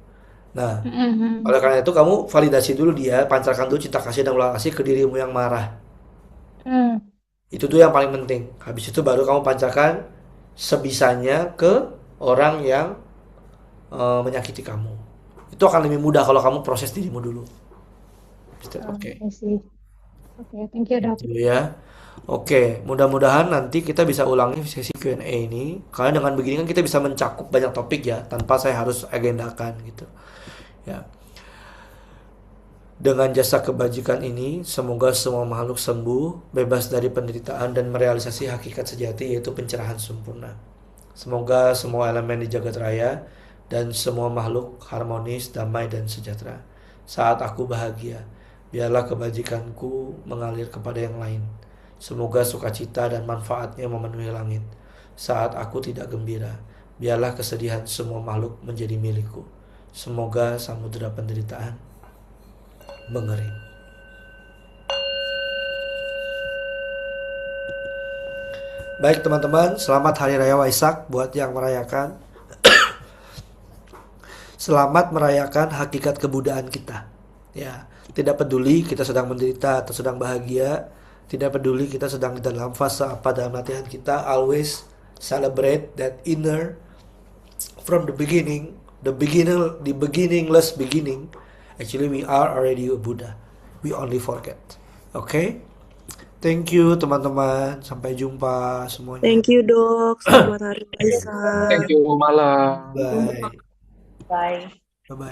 Nah, Mm-mm. oleh karena itu kamu validasi dulu dia, pancarkan dulu cinta kasih dan ulas kasih ke dirimu yang marah. Mm. Itu tuh yang paling penting. Habis itu baru kamu pancarkan sebisanya ke orang yang menyakiti kamu. Itu akan lebih mudah kalau kamu proses dirimu dulu. Oke. I see. Oke, thank you, Dok. Gitu ya. Oke, mudah-mudahan nanti kita bisa ulangi sesi Q&A ini. Karena dengan begini kan kita bisa mencakup banyak topik ya, tanpa saya harus agendakan gitu. Ya. Dengan jasa kebajikan ini, semoga semua makhluk sembuh, bebas dari penderitaan dan merealisasi hakikat sejati yaitu pencerahan sempurna. Semoga semua elemen di jagat raya dan semua makhluk harmonis, damai dan sejahtera. Saat aku bahagia, biarlah kebajikanku mengalir kepada yang lain. Semoga sukacita dan manfaatnya memenuhi langit. Saat aku tidak gembira, biarlah kesedihan semua makhluk menjadi milikku. Semoga samudera penderitaan mengering. Baik teman-teman, selamat Hari Raya Waisak buat yang merayakan. Selamat merayakan hakikat kebudayaan kita. Ya, tidak peduli kita sedang menderita atau sedang bahagia, tidak peduli kita sedang dalam fase apa dalam latihan kita, always celebrate that inner from the beginning, the beginningless beginning. Actually we are already a Buddha. We only forget. Okay? Thank you teman-teman. Sampai jumpa semuanya. Thank you, Dok. Selamat Hari Waisak. Thank you, malam. Bye. Bye. Bye-bye.